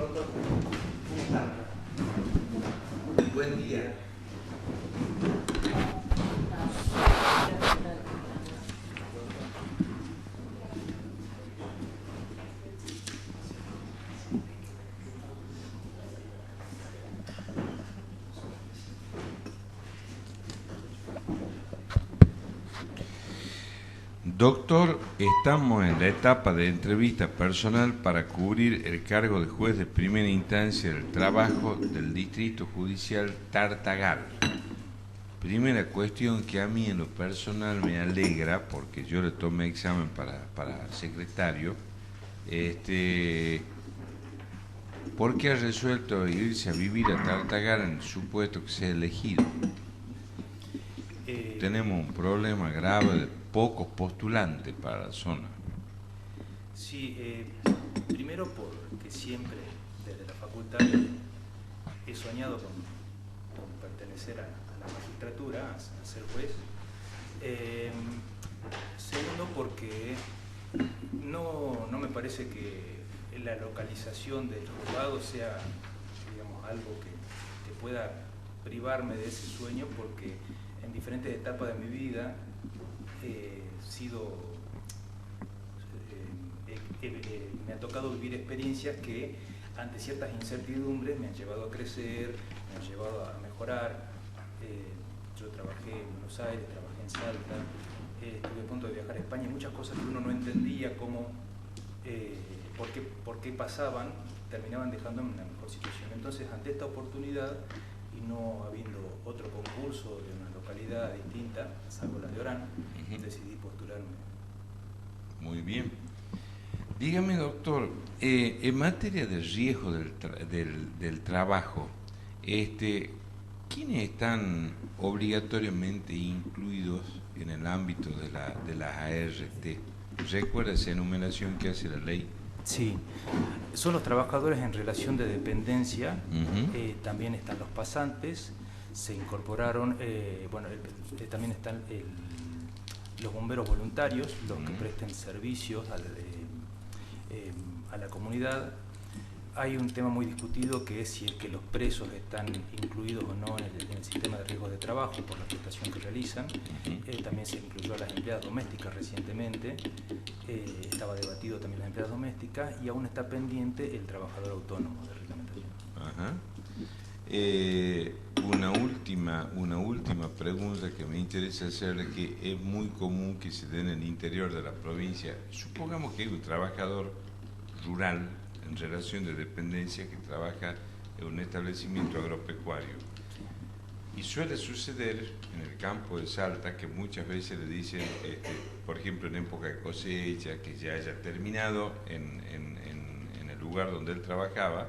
doctor. ¿Cómo está? Buen día. Doctor, estamos en la etapa de entrevista personal para cubrir el cargo de juez de primera instancia del trabajo del Distrito Judicial Tartagal. Primera cuestión que a mí en lo personal me alegra, porque yo le tomé examen para secretario, ¿por qué ha resuelto irse a vivir a Tartagal en el supuesto que sea elegido? Tenemos un problema grave de pocos postulantes para la zona. Sí, primero porque siempre desde la facultad he soñado con pertenecer a la magistratura, a ser juez. Segundo porque no me parece que la localización del juzgado sea, digamos, algo que pueda privarme de ese sueño, porque en diferentes etapas de mi vida me ha tocado vivir experiencias que ante ciertas incertidumbres me han llevado a crecer, me han llevado a mejorar. Yo trabajé en Buenos Aires, trabajé en Salta, estuve a punto de viajar a España, y muchas cosas que uno no entendía por qué pasaban, terminaban dejándome en una mejor situación. Entonces, ante esta oportunidad, y no habiendo otro concurso de una localidad distinta, salvo la de Orán, decidí postularme. Muy bien. Dígame, doctor, en materia de riesgo del trabajo, ¿quiénes están obligatoriamente incluidos en el ámbito de las ART? ¿Recuerda esa enumeración que hace la ley? Sí, son los trabajadores en relación de dependencia, también están los pasantes, se incorporaron, también están los bomberos voluntarios, los que presten servicios a la comunidad. Hay un tema muy discutido, que es si es que los presos están incluidos o no en el sistema de riesgo de trabajo por la prestación que realizan. También se incluyó a las empleadas domésticas recientemente, estaba debatido también las empleadas domésticas, y aún está pendiente el trabajador autónomo de reglamentación. Una última pregunta que me interesa hacerle, que es muy común que se dé en el interior de la provincia. Supongamos que hay un trabajador rural en relación de dependencia que trabaja en un establecimiento agropecuario, y suele suceder en el campo de Salta que muchas veces le dicen, por ejemplo en época de cosecha, que ya haya terminado en el lugar donde él trabajaba,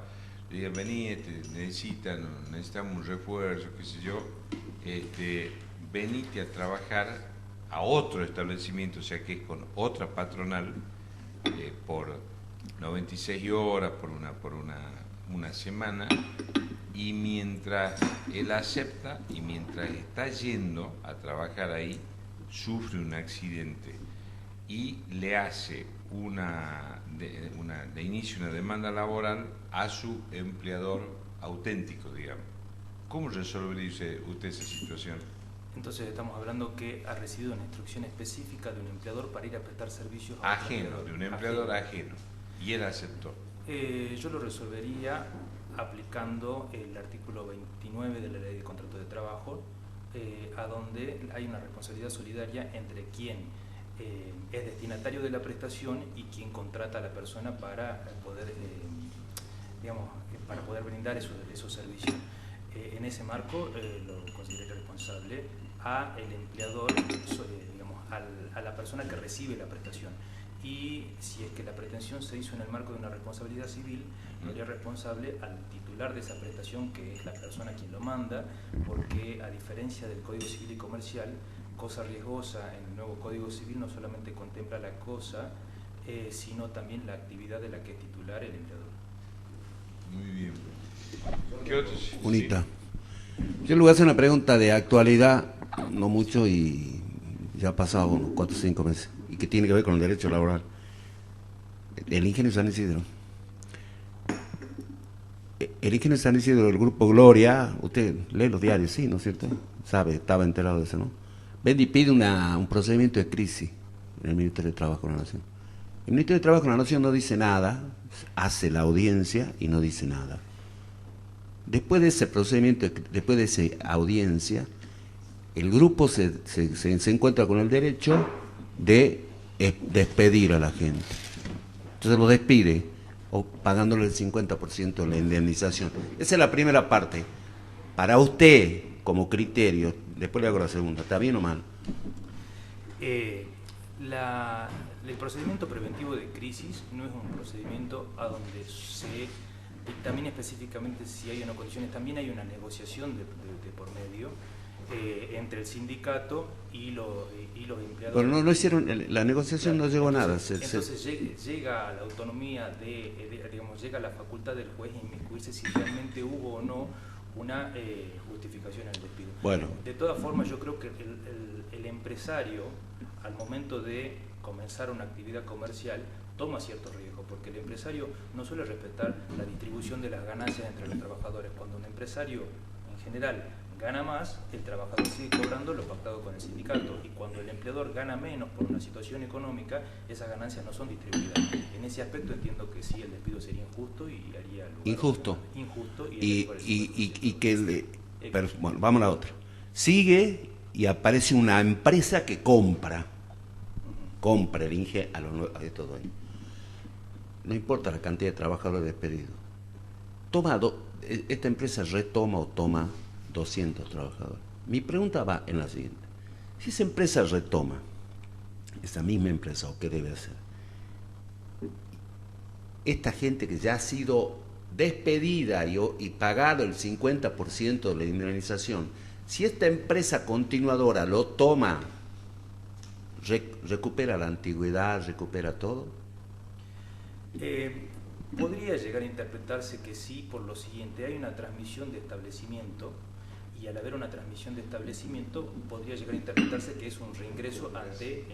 le digan: vení, necesitamos un refuerzo, qué sé yo, venite a trabajar a otro establecimiento, o sea que es con otra patronal, por 96 horas, por una semana, y mientras él acepta y mientras está yendo a trabajar ahí, sufre un accidente y le hace de inicio una demanda laboral a su empleador auténtico, digamos. ¿Cómo resolvería usted esa situación? Entonces estamos hablando que ha recibido una instrucción específica de un empleador para ir a prestar servicios a ajeno, de un empleador ajeno, y él aceptó. Yo lo resolvería aplicando el artículo 29 de la Ley de Contrato de Trabajo, a donde hay una responsabilidad solidaria entre quien es destinatario de la prestación y quien contrata a la persona para poder, para poder brindar esos servicios. En ese marco lo consideraría responsable a el empleador, a la persona que recibe la prestación. Y si es que la pretensión se hizo en el marco de una responsabilidad civil, sería responsable al titular de esa prestación, que es la persona quien lo manda, porque a diferencia del Código Civil y Comercial, cosa riesgosa en el nuevo Código Civil no solamente contempla la cosa, sino también la actividad de la que es titular el empleador. Muy bien. ¿Qué otros? Unita. Yo le voy a hacer una pregunta de actualidad, no mucho, y ya ha pasado unos 4 o 5 meses, y que tiene que ver con el derecho laboral. El ingeniero San Isidro. el ingeniero San Isidro del Grupo Gloria, usted lee los diarios, sí, ¿no es cierto? Sabe, estaba enterado de eso, ¿no? Vende y pide un procedimiento de crisis en el Ministerio de Trabajo de la Nación. El Ministerio de Trabajo de la Nación no dice nada, hace la audiencia y no dice nada. Después de ese procedimiento, después de esa audiencia, el grupo se encuentra con el derecho de despedir a la gente. Entonces lo despide, o pagándole el 50% de la indemnización. Esa es la primera parte. Para usted, como criterio, después le hago la segunda, ¿está bien o mal? El procedimiento preventivo de crisis no es un procedimiento a donde se dictamina específicamente si hay unas condiciones. También hay una negociación de por medio entre el sindicato y los empleadores. Pero no hicieron, la negociación no llegó a nada. Entonces llega a la autonomía digamos, llega a la facultad del juez inmiscuirse si realmente hubo o no una justificación en el despido. Bueno. De todas formas, yo creo que el empresario, al momento de comenzar una actividad comercial, toma ciertos riesgos, porque el empresario no suele respetar la distribución de las ganancias entre los trabajadores. Cuando un empresario, en general, gana más, el trabajador sigue cobrando lo pactado con el sindicato, y cuando el empleador gana menos por una situación económica, esas ganancias no son distribuidas. En ese aspecto entiendo que sí, el despido sería injusto y haría lugar injusto. Pero, bueno, vamos a la otra. Sigue y aparece una empresa que compra el INGE a estos dos. No importa la cantidad de trabajadores despedidos. Esta empresa retoma o toma 200 trabajadores. Mi pregunta va en la siguiente. Si esa empresa retoma, esa misma empresa, ¿o qué debe hacer? Esta gente que ya ha sido despedida y pagado el 50% de la indemnización, si esta empresa continuadora lo toma, ¿recupera la antigüedad, recupera todo? Podría llegar a interpretarse que sí, por lo siguiente: hay una transmisión de establecimiento, y al haber una transmisión de establecimiento podría llegar a interpretarse que es un reingreso ante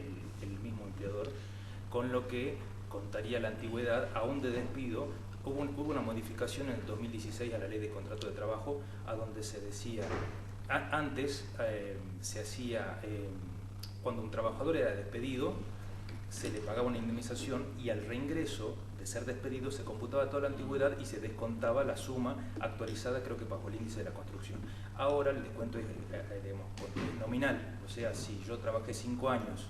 el mismo empleador, con lo que contaría la antigüedad aún de despido. Hubo una modificación en el 2016 a la Ley de Contrato de Trabajo, a donde se decía, antes se hacía, cuando un trabajador era despedido, se le pagaba una indemnización, y al reingreso de ser despedido se computaba toda la antigüedad y se descontaba la suma actualizada, creo que bajo el índice de la construcción. Ahora el descuento es nominal, o sea, si yo trabajé 5 años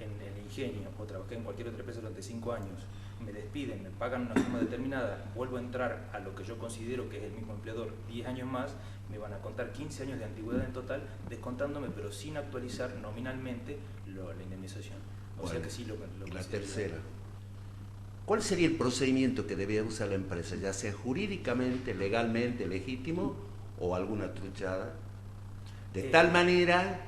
en el ingenio o trabajé en cualquier otra empresa durante 5 años, me despiden, me pagan una suma determinada, vuelvo a entrar a lo que yo considero que es el mismo empleador 10 años más, me van a contar 15 años de antigüedad en total, descontándome, pero sin actualizar nominalmente la indemnización. O sea que sí lo la tercera. ¿Cuál sería el procedimiento que debía usar la empresa, ya sea jurídicamente, legalmente, legítimo, o alguna truchada, de tal manera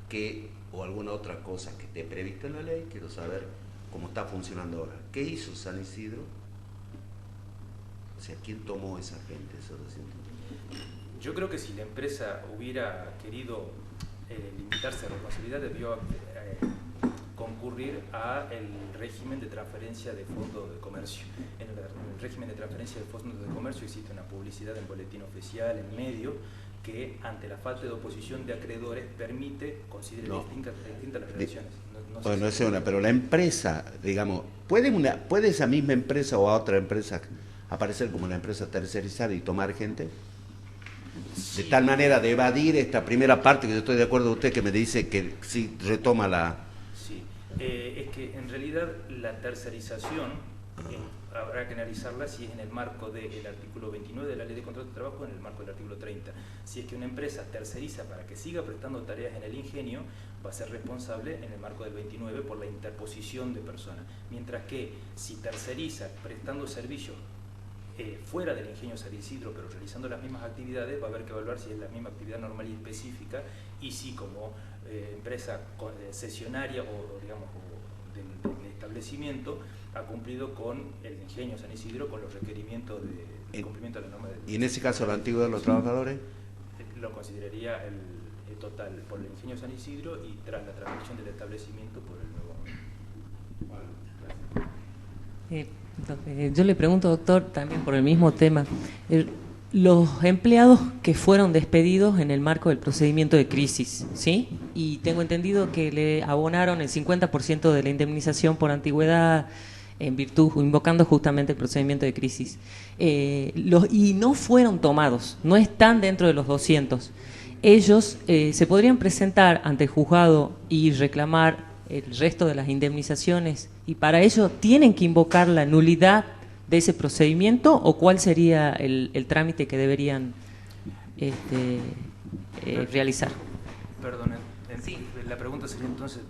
que, o alguna otra cosa que esté prevista en la ley? Quiero saber cómo está funcionando ahora. ¿Qué hizo San Isidro? O sea, ¿quién tomó esa gente, esos 200? Yo creo que si la empresa hubiera querido limitarse a responsabilidad, debió concurrir a el régimen de transferencia de fondos de comercio. En el régimen de transferencia de fondos de comercio existe una publicidad en boletín oficial, en medio, que ante la falta de oposición de acreedores permite considerar distintas las relaciones. Bueno, esa es una, pero la empresa, digamos, ¿puede esa misma empresa o a otra empresa aparecer como una empresa tercerizada y tomar gente? Sí. De tal manera de evadir esta primera parte, que yo estoy de acuerdo con usted, que me dice que sí retoma la... Sí, es que en realidad la tercerización habrá que analizarla si es en el marco del artículo 29 de la Ley de Contrato de Trabajo o en el marco del artículo 30. Si es que una empresa terceriza para que siga prestando tareas en el ingenio, va a ser responsable en el marco del 29 por la interposición de personas. Mientras que si terceriza prestando servicios fuera del ingenio San Isidro, pero realizando las mismas actividades, va a haber que evaluar si es la misma actividad normal y específica, y si como empresa cesionaria o digamos del establecimiento ha cumplido con el ingenio San Isidro, con los requerimientos de cumplimiento de la norma. ¿Y en ese caso la antigüedad de los trabajadores? Lo consideraría el total por el ingenio San Isidro, y tras la transmisión del establecimiento por el nuevo. Yo le pregunto, doctor, también por el mismo tema, Los empleados que fueron despedidos en el marco del procedimiento de crisis, ¿sí? Y tengo entendido que le abonaron el 50% de la indemnización por antigüedad en virtud, invocando justamente el procedimiento de crisis. Y no fueron tomados, no están dentro de los 200. Ellos se podrían presentar ante el juzgado y reclamar el resto de las indemnizaciones, y para ello tienen que invocar la nulidad de ese procedimiento, o cuál sería el trámite que deberían realizar. Perdón, sí. La pregunta sería entonces,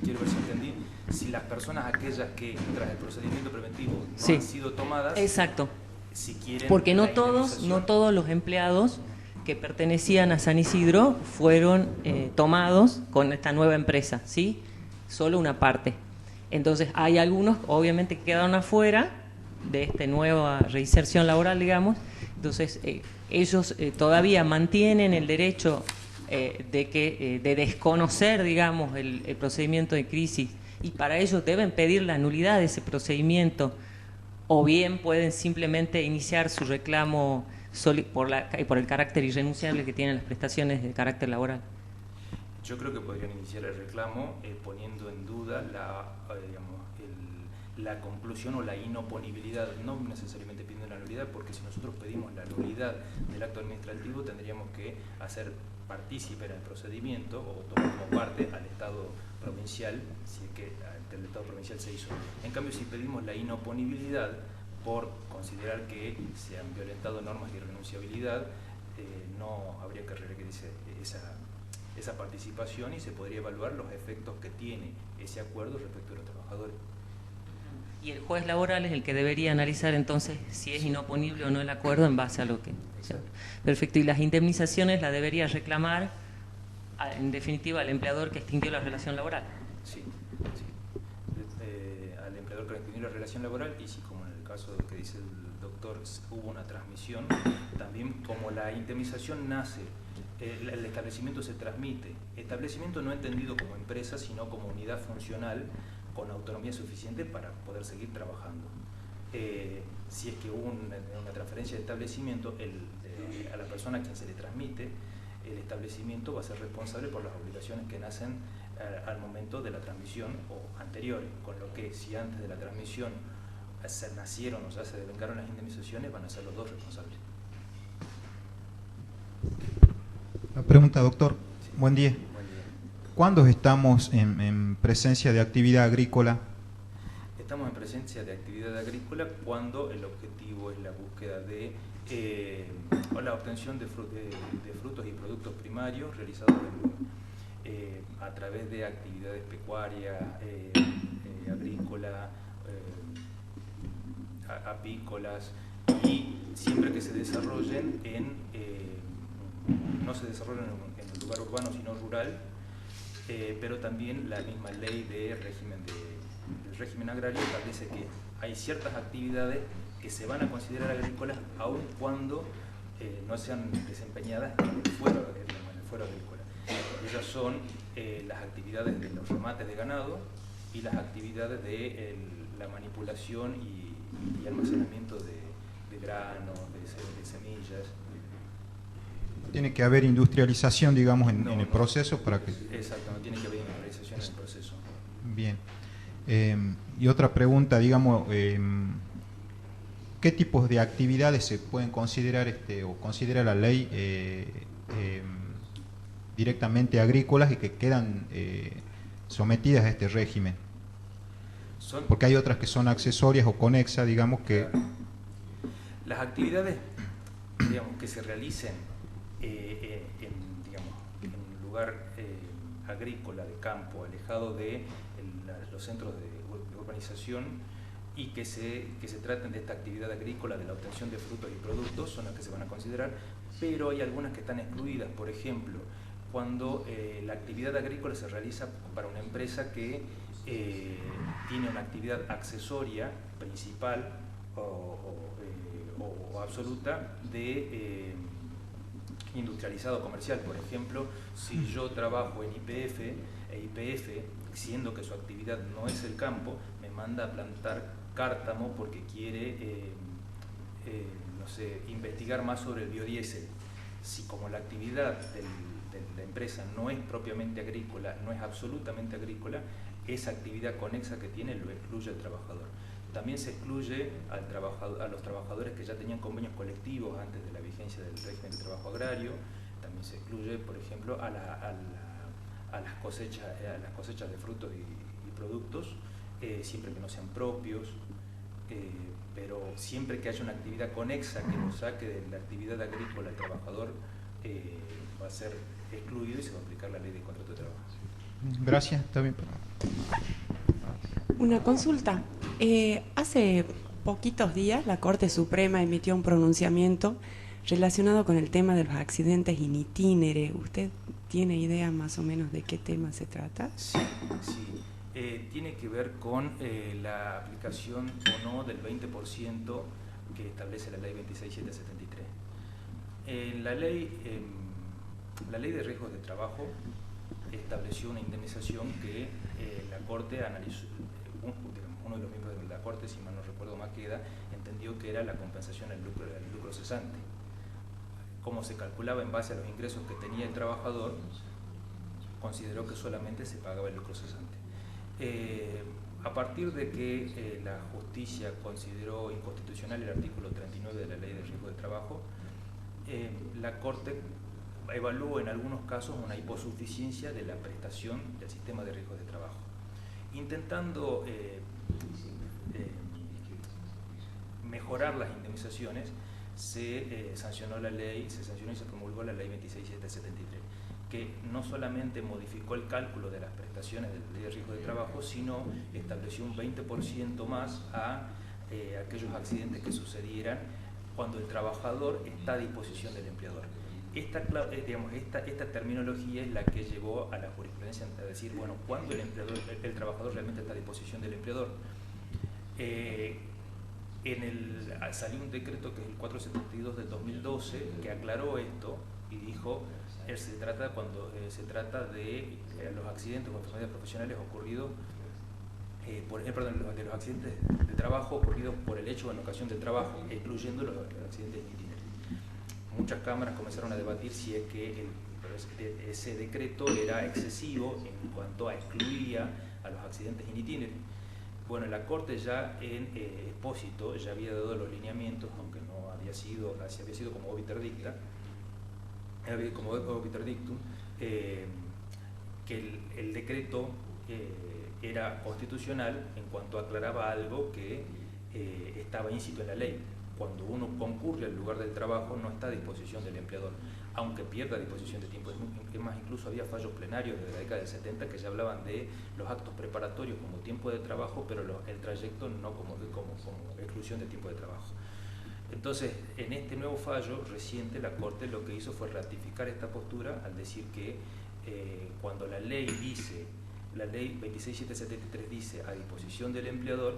quiero ver si entendí, si las personas aquellas que tras el procedimiento preventivo no sí. han sido tomadas, exacto, si quieren, porque no todos los empleados que pertenecían a San Isidro fueron tomados con esta nueva empresa, ¿sí? Solo una parte. Entonces hay algunos obviamente que quedaron afuera de esta nueva reinserción laboral, digamos. Entonces ellos todavía mantienen el derecho de desconocer, digamos, el procedimiento de crisis, y para ello deben pedir la nulidad de ese procedimiento, o bien pueden simplemente iniciar su reclamo por el carácter irrenunciable que tienen las prestaciones de carácter laboral. Yo creo que podrían iniciar el reclamo poniendo en duda la conclusión o la inoponibilidad, no necesariamente pidiendo la nulidad, porque si nosotros pedimos la nulidad del acto administrativo tendríamos que hacer partícipe en el procedimiento o tomar como parte al Estado provincial, si es que ante el Estado provincial se hizo. En cambio, si pedimos la inoponibilidad por considerar que se han violentado normas de irrenunciabilidad, no habría que requerirse esa participación, y se podría evaluar los efectos que tiene ese acuerdo respecto de los trabajadores. Y el juez laboral es el que debería analizar entonces si es inoponible o no el acuerdo en base a lo que... Exacto. Perfecto. Y las indemnizaciones las debería reclamar, en definitiva, al empleador que extinguió la relación laboral. Sí, al empleador que extinguió la relación laboral, y si, como en el caso que dice el doctor, hubo una transmisión, también como la indemnización nace, el establecimiento se transmite. Establecimiento no entendido como empresa, sino como unidad funcional con autonomía suficiente para poder seguir trabajando. Si es que hubo una transferencia de establecimiento, a la persona a quien se le transmite, el establecimiento va a ser responsable por las obligaciones que nacen al momento de la transmisión o anteriores, con lo que si antes de la transmisión se nacieron o ya se devengaron las indemnizaciones, van a ser los dos responsables. La pregunta, doctor. Sí. Buen día. Buen día. ¿Cuándo estamos en presencia de actividad agrícola? Estamos en presencia de actividad agrícola cuando el objetivo es la búsqueda o la obtención de frutos y productos primarios realizados a través de actividades pecuarias, agrícolas, apícolas, y siempre que se desarrollen no se desarrollan en un lugar urbano sino rural, pero también la misma ley del régimen agrario establece que hay ciertas actividades que se van a considerar agrícolas aun cuando no sean desempeñadas en el fuero agrícola. Ellas son las actividades de los remates de ganado y las actividades de la manipulación y almacenamiento de granos, de semillas. Tiene que haber industrialización, digamos, en el No. proceso para que... Exacto, no tiene que haber industrialización en el proceso. Bien. Y otra pregunta, digamos, ¿qué tipos de actividades se pueden considerar o considera la ley directamente agrícolas y que quedan sometidas a este régimen? Porque hay otras que son accesorias o conexas, digamos que... Las actividades, digamos, que se realicen en un lugar agrícola, de campo, alejado de los centros de urbanización, y que se traten de esta actividad agrícola, de la obtención de frutos y productos, son las que se van a considerar, pero hay algunas que están excluidas. Por ejemplo, cuando la actividad agrícola se realiza para una empresa que tiene una actividad accesoria, principal o absoluta de industrializado comercial. Por ejemplo, si yo trabajo en YPF e YPF, siendo que su actividad no es el campo, me manda a plantar cártamo porque quiere, no sé, investigar más sobre el biodiesel. Si como la actividad de la empresa no es propiamente agrícola, no es absolutamente agrícola, esa actividad conexa que tiene lo excluye al trabajador. También se excluye a los trabajadores que ya tenían convenios colectivos antes de la vigencia del régimen de trabajo agrario. También se excluye, por ejemplo, a las cosechas de frutos y productos, siempre que no sean propios, pero siempre que haya una actividad conexa que lo saque de la actividad agrícola el trabajador, va a ser excluido y se va a aplicar la ley de contrato de trabajo. Gracias, también. Una consulta. Hace poquitos días la Corte Suprema emitió un pronunciamiento relacionado con el tema de los accidentes in itinere. ¿Usted tiene idea más o menos de qué tema se trata? Sí. Tiene que ver con la aplicación o no del 20% que establece la ley 26773. La ley de riesgos de trabajo estableció una indemnización que la Corte analizó. Uno de los miembros de la Corte, si mal no recuerdo Maqueda, entendió que era la compensación al lucro cesante. Como se calculaba en base a los ingresos que tenía el trabajador, consideró que solamente se pagaba el lucro cesante. A partir de que la justicia consideró inconstitucional el artículo 39 de la Ley de Riesgo de Trabajo, la Corte evaluó en algunos casos una hiposuficiencia de la prestación del sistema de riesgos de trabajo, intentando mejorar las indemnizaciones. Se sancionó la ley, se sancionó y se promulgó la ley 26773, que no solamente modificó el cálculo de las prestaciones de la ley de riesgo de trabajo, sino estableció un 20% más a aquellos accidentes que sucedieran cuando el trabajador está a disposición del empleador. Esta terminología es la que llevó a la jurisprudencia a decir, bueno, cuando el trabajador realmente está a disposición del empleador. Salió un decreto que es el 472 del 2012 que aclaró esto y dijo, se trata de los accidentes o enfermedades profesionales ocurridos de los accidentes de trabajo ocurridos por el hecho o en ocasión del trabajo, excluyendo los accidentes in itinere. Muchas cámaras comenzaron a debatir si es que ese decreto era excesivo en cuanto a excluía a los accidentes in itinere. Bueno, la Corte ya en Expósito ya había dado los lineamientos, aunque no había sido como obiter dictum, que el decreto era constitucional en cuanto aclaraba algo que estaba íncito en la ley. Cuando uno concurre al lugar del trabajo no está a disposición del empleador, aunque pierda disposición de tiempo. Es más, incluso había fallos plenarios desde la década del 70 que ya hablaban de los actos preparatorios como tiempo de trabajo, pero el trayecto no como exclusión de tiempo de trabajo. Entonces, en este nuevo fallo reciente, la Corte lo que hizo fue ratificar esta postura al decir que cuando la ley 26773 dice a disposición del empleador,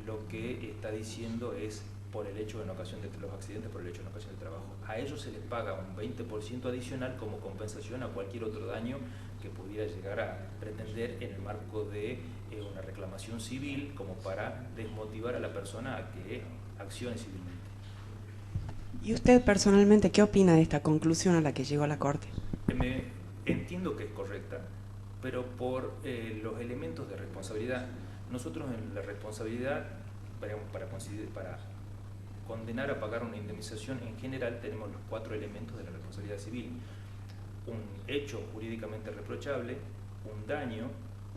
lo que está diciendo es por el hecho en ocasión de los accidentes, por el hecho en ocasión del trabajo. A ellos se les paga un 20% adicional como compensación a cualquier otro daño que pudiera llegar a pretender en el marco de una reclamación civil, como para desmotivar a la persona a que accione civilmente. ¿Y usted personalmente qué opina de esta conclusión a la que llegó la Corte? Entiendo que es correcta, pero por los elementos de responsabilidad. Nosotros en la responsabilidad, para condenar a pagar una indemnización, en general tenemos los 4 elementos de la responsabilidad civil: un hecho jurídicamente reprochable, un daño,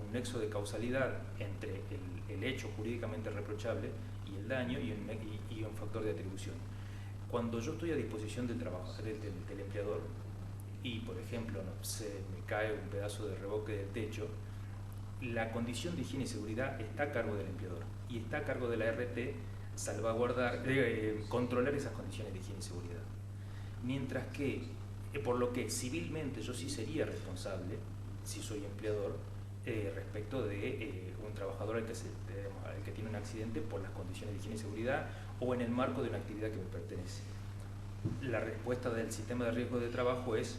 un nexo de causalidad entre el hecho jurídicamente reprochable y el daño, y un factor de atribución. Cuando yo estoy a disposición del empleador y, por ejemplo, me cae un pedazo de revoque del techo, la condición de higiene y seguridad está a cargo del empleador y está a cargo de la RT salvaguardar, controlar esas condiciones de higiene y seguridad. Mientras que, por lo que civilmente yo sí sería responsable, si soy empleador, respecto de un trabajador al que tiene un accidente por las condiciones de higiene y seguridad o en el marco de una actividad que me pertenece. La respuesta del sistema de riesgo de trabajo es: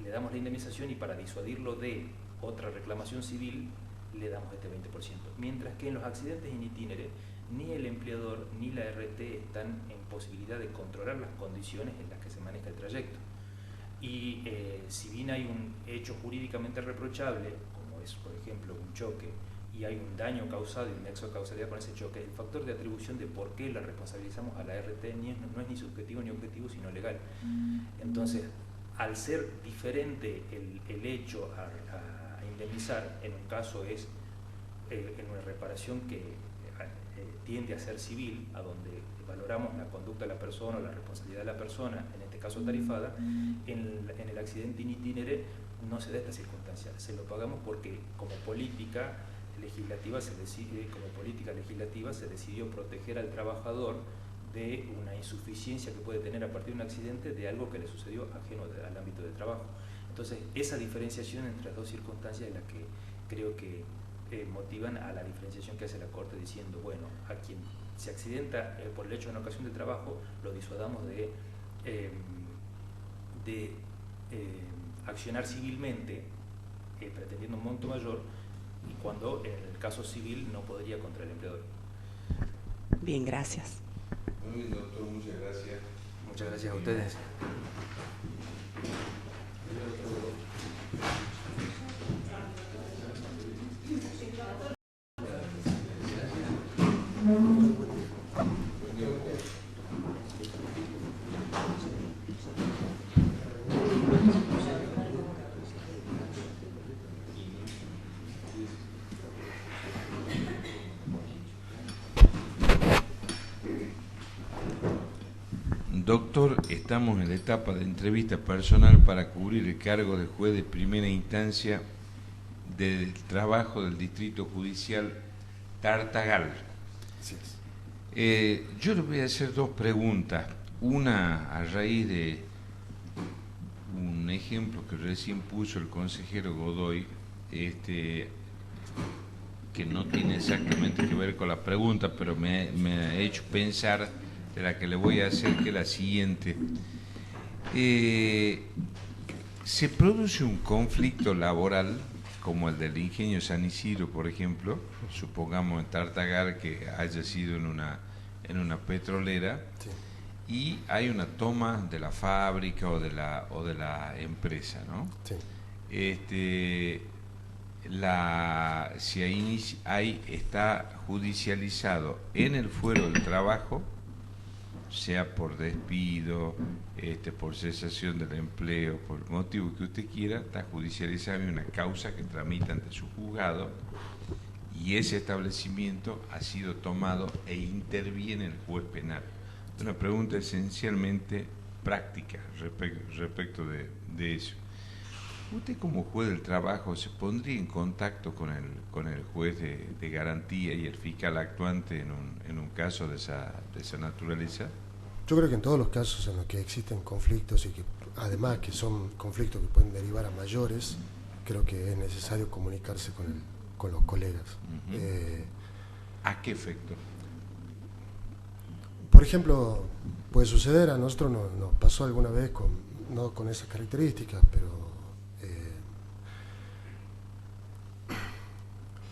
le damos la indemnización y para disuadirlo de otra reclamación civil le damos este 20%. Mientras que en los accidentes in itinere ni el empleador ni la RT están en posibilidad de controlar las condiciones en las que se maneja el trayecto. Y si bien hay un hecho jurídicamente reprochable, como es por ejemplo un choque, y hay un daño causado y un nexo de causalidad con ese choque, el factor de atribución de por qué la responsabilizamos a la RT no es ni subjetivo ni objetivo, sino legal. Entonces, al ser diferente el hecho a indemnizar, en un caso es en una reparación que tiende a ser civil, a donde valoramos la conducta de la persona o la responsabilidad de la persona, en este caso tarifada, en el accidente in itinere no se da esta circunstancia, se lo pagamos porque como política legislativa se decidió proteger al trabajador de una insuficiencia que puede tener a partir de un accidente de algo que le sucedió ajeno al ámbito de trabajo. Entonces, esa diferenciación entre las dos circunstancias es la que creo que motivan a la diferenciación que hace la Corte diciendo, bueno, a quien se accidenta por el hecho de una ocasión de trabajo, lo disuadamos de accionar civilmente pretendiendo un monto mayor, y cuando en el caso civil no podría contra el empleador. Bien, gracias. Muy bien, doctor, muchas gracias. Muchas gracias a ustedes. Doctor, estamos en la etapa de entrevista personal para cubrir el cargo de juez de primera instancia del trabajo del Distrito Judicial Tartagal. Así es. Yo le voy a hacer dos preguntas. Una a raíz de un ejemplo que recién puso el consejero Godoy, que no tiene exactamente que ver con la pregunta, pero me ha hecho pensar de la que le voy a hacer, que es la siguiente. Se produce un conflicto laboral, como el del ingenio San Isidro, por ejemplo, supongamos en Tartagal que haya sido en una petrolera, sí, y hay una toma de la fábrica o de la empresa, ¿no? Sí. Si ahí está judicializado en el fuero del trabajo, sea por despido, por cesación del empleo, por el motivo que usted quiera, está judicializado en una causa que tramita ante su juzgado, y ese establecimiento ha sido tomado e interviene el juez penal. Es una pregunta esencialmente práctica respecto de eso. ¿Usted como juez del trabajo se pondría en contacto con el juez de garantía y el fiscal actuante en un caso de esa naturaleza? Yo creo que en todos los casos en los que existen conflictos y que además que son conflictos que pueden derivar a mayores, creo que es necesario comunicarse con los colegas. Uh-huh. ¿A qué efecto? Por ejemplo, puede suceder, a nosotros nos pasó alguna vez, no con esas características, pero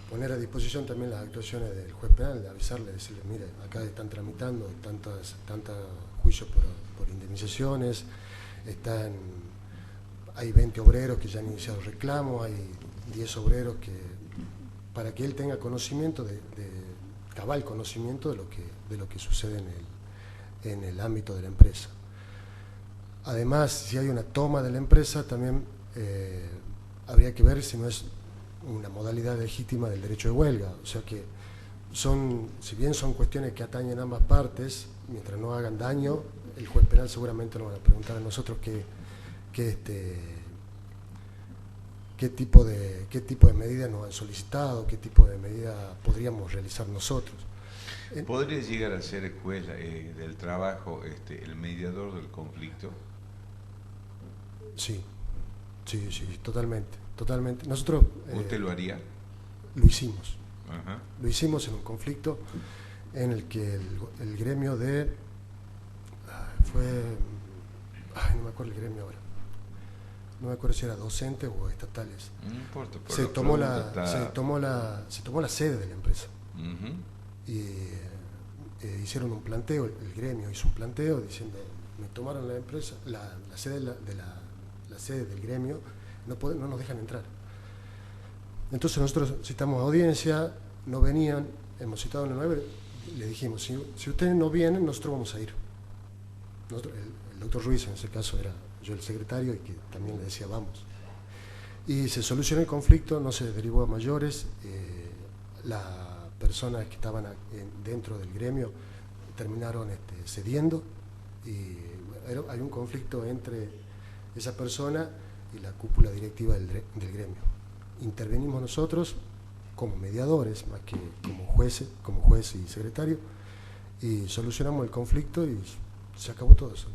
poner a disposición también las actuaciones del juez penal, de avisarle, decirle, mire, acá están tramitando tantos juicios por indemnizaciones, hay 20 obreros que ya han iniciado reclamo, hay 10 obreros para que él tenga conocimiento, cabal conocimiento de lo que sucede en el ámbito de la empresa. Además, si hay una toma de la empresa, también habría que ver si no es una modalidad legítima del derecho de huelga, o sea que si bien son cuestiones que atañen a ambas partes, mientras no hagan daño, el juez penal seguramente nos va a preguntar a nosotros qué tipo de medidas nos han solicitado, qué tipo de medidas podríamos realizar nosotros. ¿Podría llegar a ser el juez del trabajo el mediador del conflicto? Sí, totalmente. Nosotros... ¿Usted lo haría? Lo hicimos. Ajá. Lo hicimos en un conflicto en el que el gremio no me acuerdo el gremio ahora. No me acuerdo si era docente o estatales. No importa. Se tomó la sede de la empresa. Uh-huh. Y hicieron un planteo, el gremio hizo un planteo diciendo, me tomaron la empresa, la sede la sede del gremio, no nos dejan entrar. Entonces nosotros citamos audiencia, no venían, hemos citado en el 9, le dijimos, si ustedes no vienen, nosotros vamos a ir. El doctor Ruiz, en ese caso, era yo el secretario y que también le decía vamos. Y se solucionó el conflicto, no se derivó a mayores, las personas que estaban dentro del gremio terminaron cediendo y hay un conflicto entre esa persona y la cúpula directiva del gremio. Intervenimos nosotros como mediadores, más que como juez y secretario, y solucionamos el conflicto y se acabó todo eso.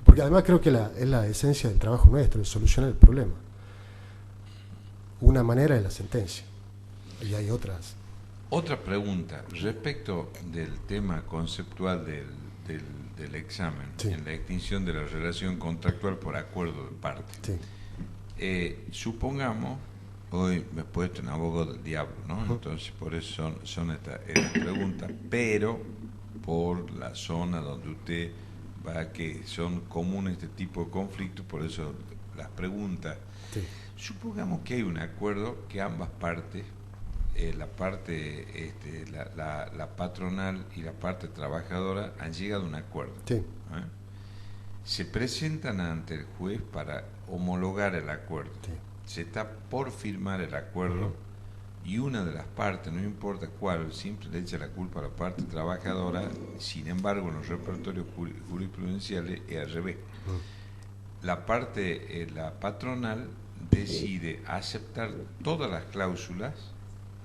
Porque además creo que es la esencia del trabajo nuestro, es solucionar el problema. Una manera es la sentencia, y hay otras. Otra pregunta, respecto del tema conceptual del examen, Sí. en la extinción de la relación contractual por acuerdo de parte. Sí. Supongamos, hoy me he puesto en abogado del diablo, ¿no? Entonces por eso son estas preguntas, pero por la zona donde usted va, que son comunes este tipo de conflictos, por eso las preguntas. Sí. Supongamos que hay un acuerdo que ambas partes, la patronal y la parte trabajadora han llegado a un acuerdo. Sí. Se presentan ante el juez para homologar el acuerdo. Sí. Se está por firmar el acuerdo y una de las partes, no importa cuál, siempre le echa la culpa a la parte trabajadora. Sin embargo, en los repertorios jurisprudenciales es al revés. La parte, la patronal decide aceptar todas las cláusulas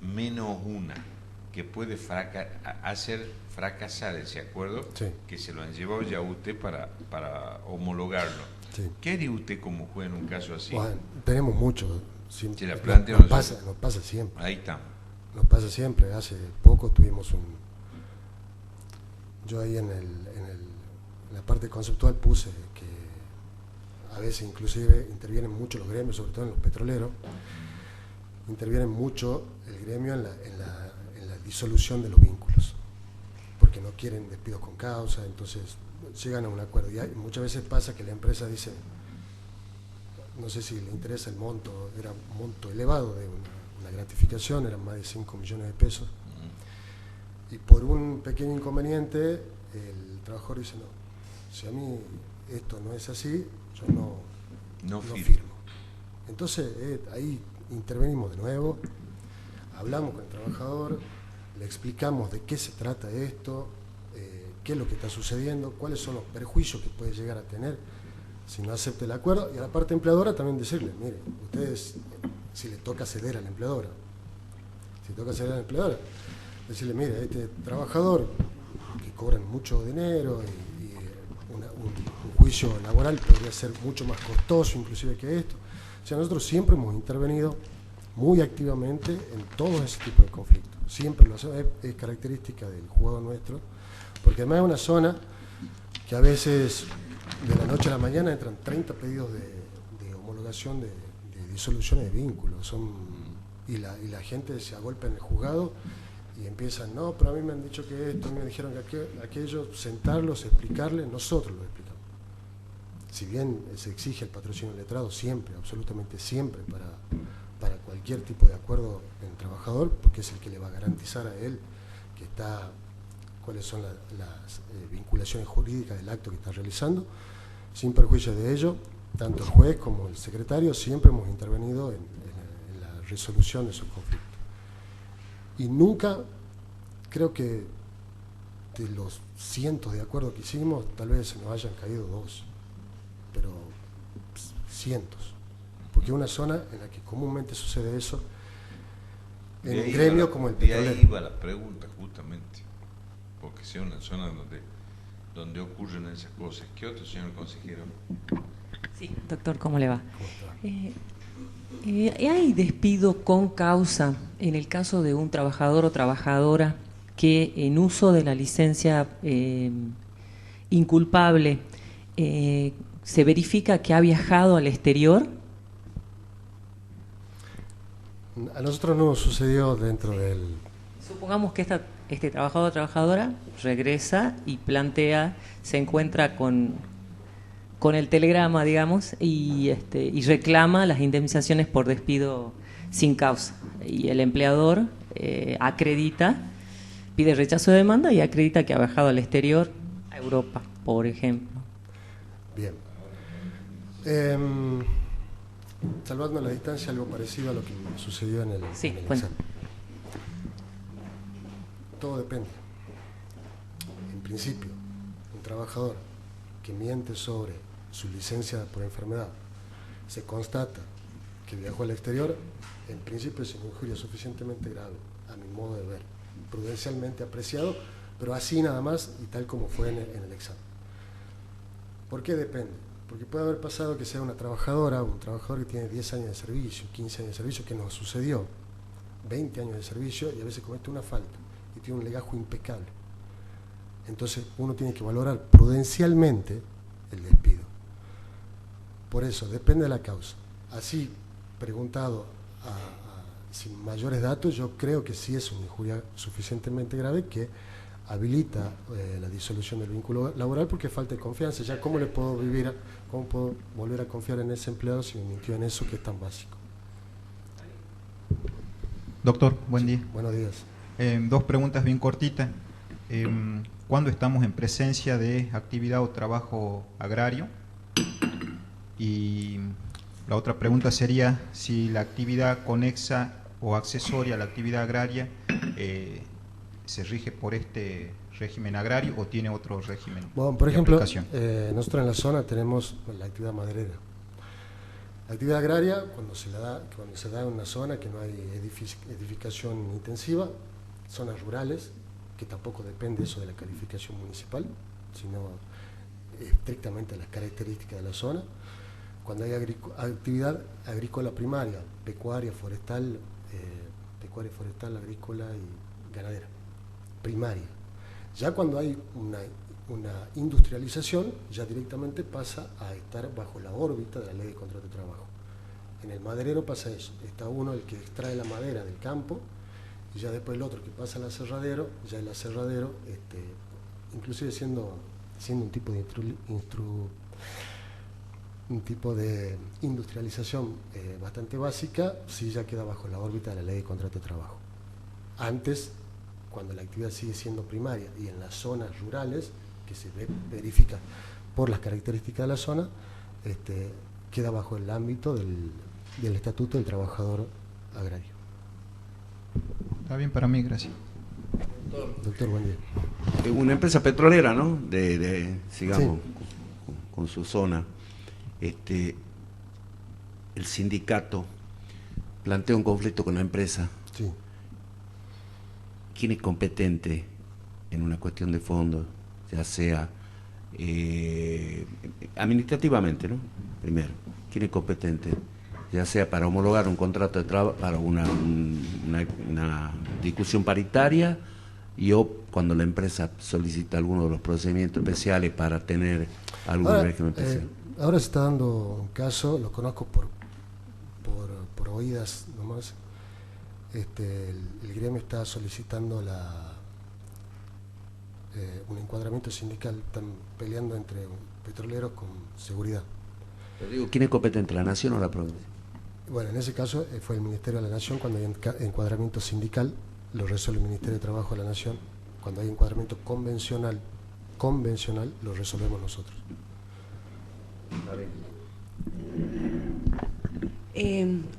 menos una que puede hacer fracasar ese acuerdo, Sí. que se lo han llevado ya a usted para homologarlo. Sí. ¿Qué haría usted como juez en un caso así? Bueno, tenemos mucho. Se la plantea o no nos se- pasa siempre. Ahí estamos. Nos pasa siempre. Hace poco tuvimos yo ahí en la parte conceptual puse que a veces inclusive intervienen mucho los gremios, sobre todo en los petroleros, intervienen mucho el gremio en la disolución de los vínculos, porque no quieren despidos con causa, entonces llegan a un acuerdo. Y muchas veces pasa que la empresa dice, no sé si le interesa el monto, era un monto elevado de una gratificación, eran más de 5 millones de pesos, y por un pequeño inconveniente el trabajador dice, no, si a mí esto no es así, yo no firmo. Entonces ahí intervenimos de nuevo, hablamos con el trabajador, le explicamos de qué se trata esto, qué es lo que está sucediendo, cuáles son los perjuicios que puede llegar a tener si no acepta el acuerdo, y a la parte empleadora también decirle, mire, ustedes, si le toca ceder a la empleadora, decirle, mire, este trabajador que cobran mucho dinero y un juicio laboral podría ser mucho más costoso inclusive que esto. O sea, nosotros siempre hemos intervenido muy activamente en todo ese tipo de conflictos, siempre lo hacemos, es característica del juego nuestro, porque además es una zona que a veces de la noche a la mañana entran 30 pedidos de homologación de disoluciones de vínculos, y la gente se agolpa en el juzgado y empiezan, no, pero a mí me han dicho que esto, me dijeron que aquello, sentarlos, explicarles, nosotros lo explicamos. Si bien se exige el patrocinio letrado siempre, absolutamente siempre, para cualquier tipo de acuerdo en el trabajador, porque es el que le va a garantizar a él que cuáles son las vinculaciones jurídicas del acto que está realizando, sin perjuicio de ello, tanto el juez como el secretario siempre hemos intervenido en la resolución de esos conflictos. Y nunca, creo que de los cientos de acuerdos que hicimos, tal vez se nos hayan caído 2, pero cientos, porque es una zona en la que comúnmente sucede eso, en el gremio como el petrolero. De ahí va la pregunta justamente, porque sea una zona donde ocurren esas cosas. ¿Qué otro, señor consejero? Sí, doctor, ¿cómo le va? ¿Hay despido con causa en el caso de un trabajador o trabajadora que en uso de la licencia inculpable se verifica que ha viajado al exterior? A nosotros no sucedió dentro Supongamos que este trabajador o trabajadora regresa y plantea, se encuentra con el telegrama, digamos, y reclama las indemnizaciones por despido sin causa. Y el empleador acredita, pide rechazo de demanda y acredita que ha viajado al exterior, a Europa, por ejemplo. Bien. Salvando la distancia, algo parecido a lo que sucedió en el examen. Todo depende. En principio, un trabajador que miente sobre su licencia por enfermedad, se constata que viajó al exterior, en principio es una injuria suficientemente grave, a mi modo de ver, prudencialmente apreciado, pero así nada más y tal como fue en el examen. ¿Por qué depende? Porque puede haber pasado que sea una trabajadora, un trabajador que tiene 10 años de servicio, 15 años de servicio, que nos sucedió, 20 años de servicio y a veces comete una falta y tiene un legajo impecable. Entonces uno tiene que valorar prudencialmente el despido. Por eso, depende de la causa. Así, preguntado sin mayores datos, yo creo que sí es una injuria suficientemente grave que habilita la disolución del vínculo laboral porque falta de confianza. Ya cómo puedo volver a confiar en ese empleado si me mintió en eso que es tan básico. Doctor, buen día. Buenos días. Dos preguntas bien cortitas. ¿Cuándo estamos en presencia de actividad o trabajo agrario? Y la otra pregunta sería si la actividad conexa o accesoria a la actividad agraria se rige por este régimen agrario o tiene otro régimen. Bueno, por ejemplo, aplicación. Nosotros en la zona tenemos la actividad maderera. La actividad agraria, cuando se da en una zona que no hay edificación intensiva, zonas rurales, que tampoco depende eso de la calificación municipal, sino estrictamente de las características de la zona. Cuando hay actividad agrícola primaria, pecuaria, forestal, agrícola y ganadera, primaria. Ya cuando hay una industrialización, ya directamente pasa a estar bajo la órbita de la ley de contrato de trabajo. En el maderero pasa eso, está uno el que extrae la madera del campo, y ya después el otro que pasa al aserradero, ya el aserradero, inclusive siendo un tipo de industrialización bastante básica, sí ya queda bajo la órbita de la ley de contrato de trabajo. Antes, cuando la actividad sigue siendo primaria y en las zonas rurales, que se verifica por las características de la zona, queda bajo el ámbito del Estatuto del Trabajador Agrario. Está bien para mí, gracias. Doctor, buen día. Una empresa petrolera, ¿no? Sigamos Sí. con su zona. El sindicato plantea un conflicto con la empresa. Sí. ¿Quién es competente en una cuestión de fondo, ya sea administrativamente, ¿no? Primero, ¿quién es competente? Ya sea para homologar un contrato de trabajo, para una discusión paritaria, o cuando la empresa solicita alguno de los procedimientos especiales para tener algún régimen especial. Ahora se está dando un caso, lo conozco por oídas nomás. El gremio está solicitando un encuadramiento sindical, están peleando entre petroleros con seguridad. Pero digo, ¿quién es competente, la nación o la provincia? Bueno, en ese caso fue el Ministerio de la Nación. Cuando hay encuadramiento sindical, lo resuelve el Ministerio de Trabajo de la Nación. Cuando hay encuadramiento convencional, lo resolvemos nosotros.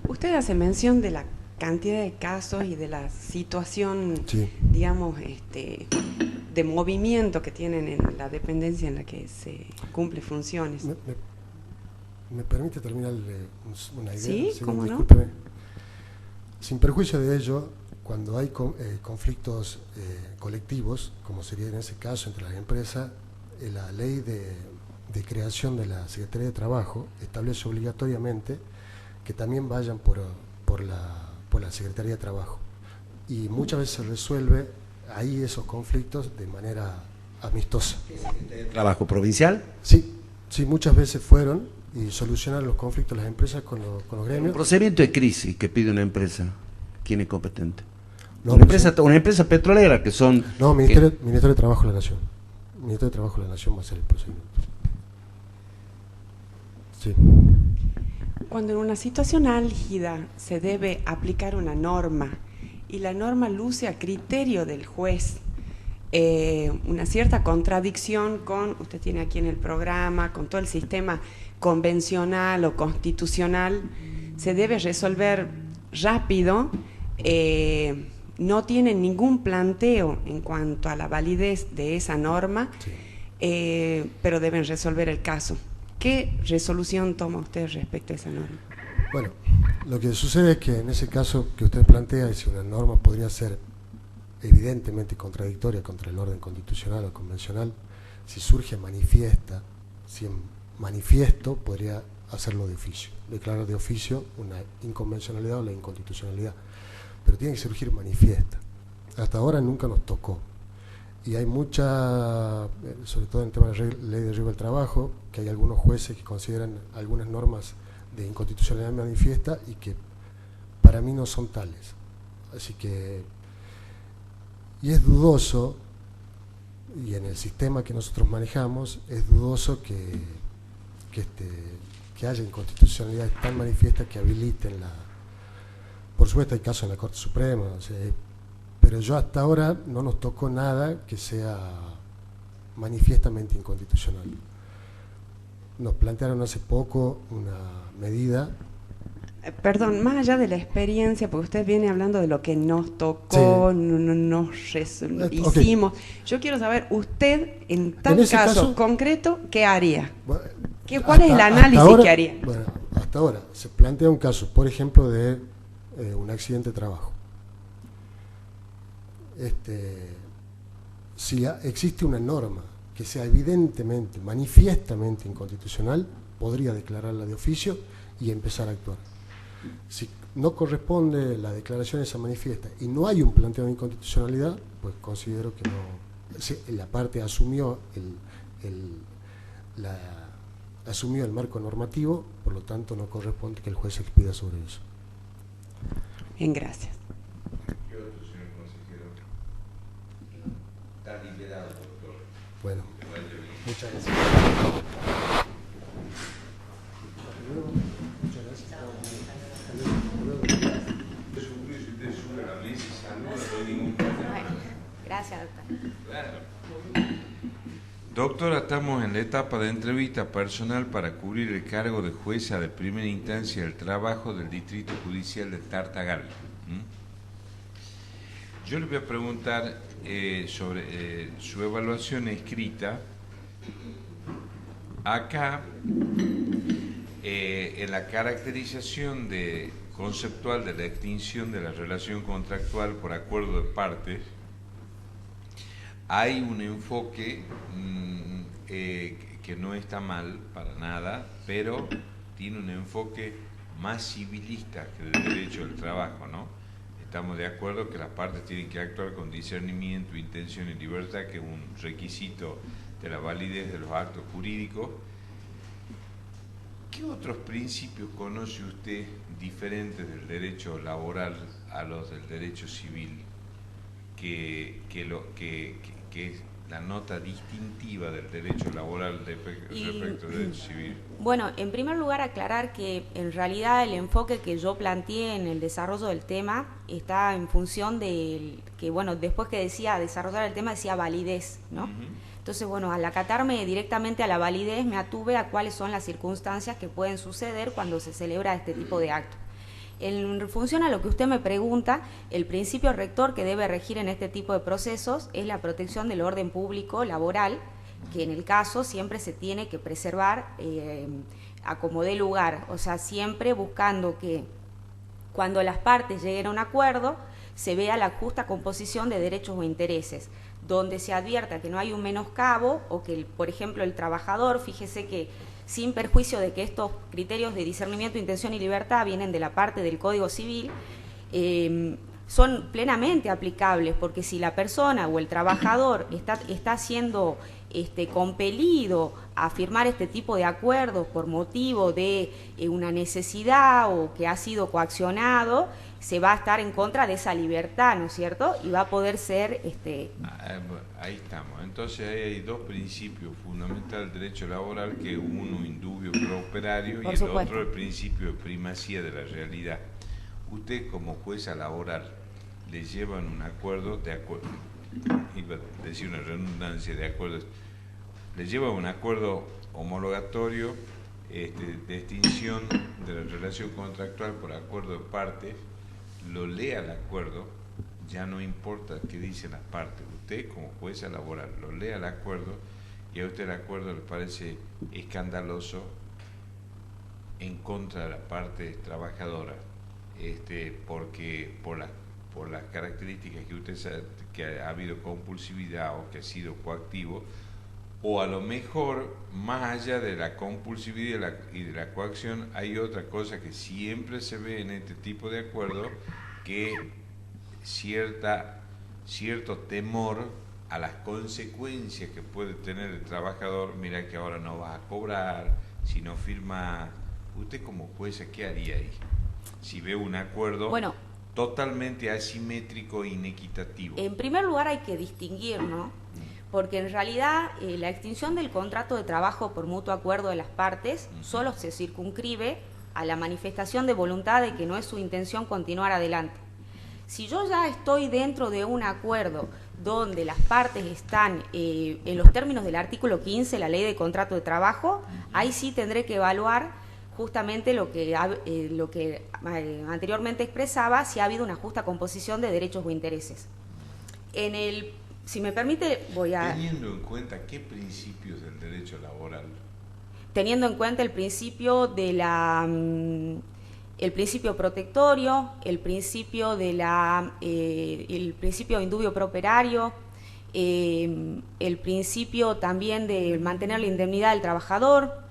Usted hace mención de la cantidad de casos y de la situación, Sí. digamos, de movimiento que tienen en la dependencia en la que se cumple funciones. ¿Me permite terminar una idea? Sí, ¿cómo no? Discúlpeme. Sin perjuicio de ello, cuando hay conflictos colectivos, como sería en ese caso entre las empresas, la ley de creación de la Secretaría de Trabajo establece obligatoriamente que también vayan por la Secretaría de Trabajo. Y muchas veces se resuelve ahí esos conflictos de manera amistosa. ¿Trabajo provincial? Sí, muchas veces fueron y solucionaron los conflictos las empresas con los gremios. Un procedimiento de crisis que pide una empresa, ¿quién es competente? No, una empresa petrolera que son... No, Ministerio de Trabajo de la Nación. Ministerio de Trabajo de la Nación va a hacer el procedimiento. Sí. Cuando en una situación álgida se debe aplicar una norma y la norma luce a criterio del juez una cierta contradicción con, usted tiene aquí en el programa, con todo el sistema convencional o constitucional, se debe resolver rápido, no tiene ningún planteo en cuanto a la validez de esa norma, sí. Pero deben resolver el caso. ¿Qué resolución toma usted respecto a esa norma? Bueno, lo que sucede es que en ese caso que usted plantea, es si una norma podría ser evidentemente contradictoria contra el orden constitucional o convencional, si surge manifiesta, si en manifiesto podría hacerlo de oficio, declarar de oficio una inconvencionalidad o la inconstitucionalidad, pero tiene que surgir manifiesta. Hasta ahora nunca nos tocó. Y hay mucha, sobre todo en el tema de la ley de riesgo del trabajo, que hay algunos jueces que consideran algunas normas de inconstitucionalidad manifiesta y que para mí no son tales. Así que, y es dudoso, y en el sistema que nosotros manejamos, es dudoso que haya inconstitucionalidades tan manifiestas que habiliten la... Por supuesto hay casos en la Corte Suprema, o sea, pero yo hasta ahora no nos tocó nada que sea manifiestamente inconstitucional. Nos plantearon hace poco una medida... Perdón, más allá de la experiencia, porque usted viene hablando de lo que nos tocó, sí. Hicimos. Okay. Yo quiero saber, usted, en tal caso concreto, ¿qué haría? Bueno, ¿Cuál es el análisis ahora, que haría? Bueno, hasta ahora se plantea un caso, por ejemplo, de un accidente de trabajo. Si existe una norma que sea evidentemente, manifiestamente inconstitucional, podría declararla de oficio y empezar a actuar. Si no corresponde la declaración esa manifiesta y no hay un planteo de inconstitucionalidad, pues considero que no, la parte asumió asumió el marco normativo, por lo tanto no corresponde que el juez expida sobre eso. Bien, gracias. ¿Qué otro, señor consejero? Está liberado, doctor. Bueno, muchas gracias. Gracias, doctor. Claro. Doctora, estamos en la etapa de entrevista personal para cubrir el cargo de jueza de primera instancia del trabajo del Distrito Judicial de Tartagal. Yo le voy a preguntar sobre su evaluación escrita. Acá, en la caracterización conceptual de la extinción de la relación contractual por acuerdo de partes, hay un enfoque que no está mal para nada, pero tiene un enfoque más civilista que del derecho del trabajo, ¿no? Estamos de acuerdo que las partes tienen que actuar con discernimiento, intención y libertad, que es un requisito de la validez de los actos jurídicos. ¿Qué otros principios conoce usted diferentes del derecho laboral a los del derecho civil que es la nota distintiva del derecho laboral respecto del derecho civil? Bueno, en primer lugar aclarar que en realidad el enfoque que yo planteé en el desarrollo del tema está en función de que, bueno, después que decía desarrollar el tema decía validez, ¿no? Entonces, bueno, al acatarme directamente a la validez me atuve a cuáles son las circunstancias que pueden suceder cuando se celebra este tipo de acto. En función a lo que usted me pregunta, el principio rector que debe regir en este tipo de procesos es la protección del orden público laboral, que en el caso siempre se tiene que preservar a como dé lugar, o sea, siempre buscando que cuando las partes lleguen a un acuerdo se vea la justa composición de derechos o intereses, donde se advierta que no hay un menoscabo o que, por ejemplo, el trabajador, fíjese que sin perjuicio de que estos criterios de discernimiento, intención y libertad vienen de la parte del Código Civil, son plenamente aplicables, porque si la persona o el trabajador está siendo compelido a firmar este tipo de acuerdos por motivo de una necesidad o que ha sido coaccionado, se va a estar en contra de esa libertad, ¿no es cierto? Y va a poder ser... Ahí estamos. Entonces ahí hay dos principios fundamentales del derecho laboral, que uno indubio pro operario y el otro el principio de primacía de la realidad. Usted como jueza laboral le llevan un acuerdo, iba a decir una redundancia de acuerdos, le lleva un acuerdo homologatorio de extinción de la relación contractual por acuerdo de partes, lo lea el acuerdo, ya no importa qué dicen las partes, usted como jueza laboral lo lea el acuerdo y a usted el acuerdo le parece escandaloso en contra de la parte trabajadora, porque por las características que usted sabe que ha habido compulsividad o que ha sido coactivo, o a lo mejor más allá de la compulsividad y de la coacción hay otra cosa que siempre se ve en este tipo de acuerdos, que cierto temor a las consecuencias que puede tener el trabajador. Mira que ahora no vas a cobrar si no firma. Usted como jueza, ¿qué haría ahí? Si ve un acuerdo totalmente asimétrico e inequitativo. En primer lugar hay que distinguir, ¿no? Porque en realidad la extinción del contrato de trabajo por mutuo acuerdo de las partes solo se circunscribe a la manifestación de voluntad de que no es su intención continuar adelante. Si yo ya estoy dentro de un acuerdo donde las partes están en los términos del artículo 15, la ley de contrato de trabajo, ahí sí tendré que evaluar justamente lo que anteriormente expresaba, si ha habido una justa composición de derechos o intereses. Si me permite, voy a... Teniendo en cuenta qué principios del derecho laboral. Teniendo en cuenta el principio de el principio protectorio, el principio de el principio de indubio pro operario, el principio también de mantener la indemnidad del trabajador,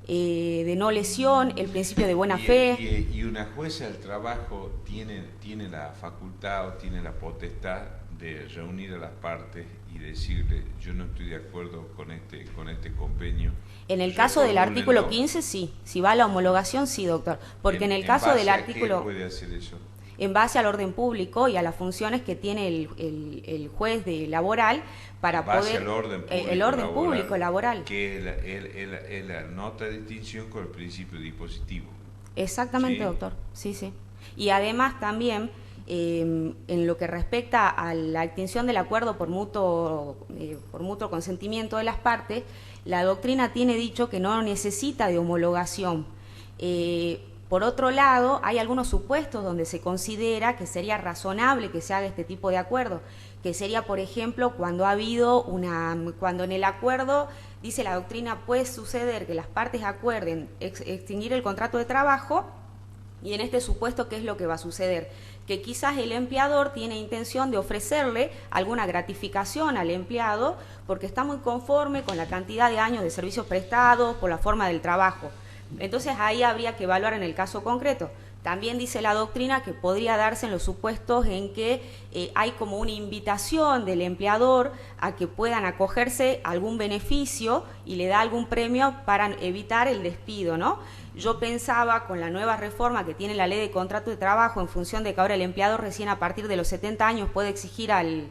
de no lesión, el principio de buena fe. Y una jueza del trabajo tiene la facultad o tiene la potestad de reunir a las partes y decirle: yo no estoy de acuerdo con este convenio. En el caso del artículo 15 sí, si va a la homologación sí, doctor, porque en el caso del artículo... ¿Qué puede hacer eso? En base al orden público y a las funciones que tiene el juez laboral para poder... El orden público laboral. Que es la nota de distinción con el principio dispositivo. Exactamente, ¿sí? Doctor, sí, sí. Y además también... en lo que respecta a la extinción del acuerdo por mutuo consentimiento de las partes, la doctrina tiene dicho que no necesita de homologación. Por otro lado, hay algunos supuestos donde se considera que sería razonable que se haga este tipo de acuerdo, que sería, por ejemplo, cuando cuando en el acuerdo, dice la doctrina, puede suceder que las partes acuerden extinguir el contrato de trabajo. Y en este supuesto, ¿qué es lo que va a suceder? Que quizás el empleador tiene intención de ofrecerle alguna gratificación al empleado porque está muy conforme con la cantidad de años de servicios prestados, por la forma del trabajo. Entonces ahí habría que evaluar en el caso concreto. También dice la doctrina que podría darse en los supuestos en que hay como una invitación del empleador a que puedan acogerse a algún beneficio y le da algún premio para evitar el despido, ¿no? Yo pensaba con la nueva reforma que tiene la ley de contrato de trabajo, en función de que ahora el empleador recién a partir de los 70 años puede exigir al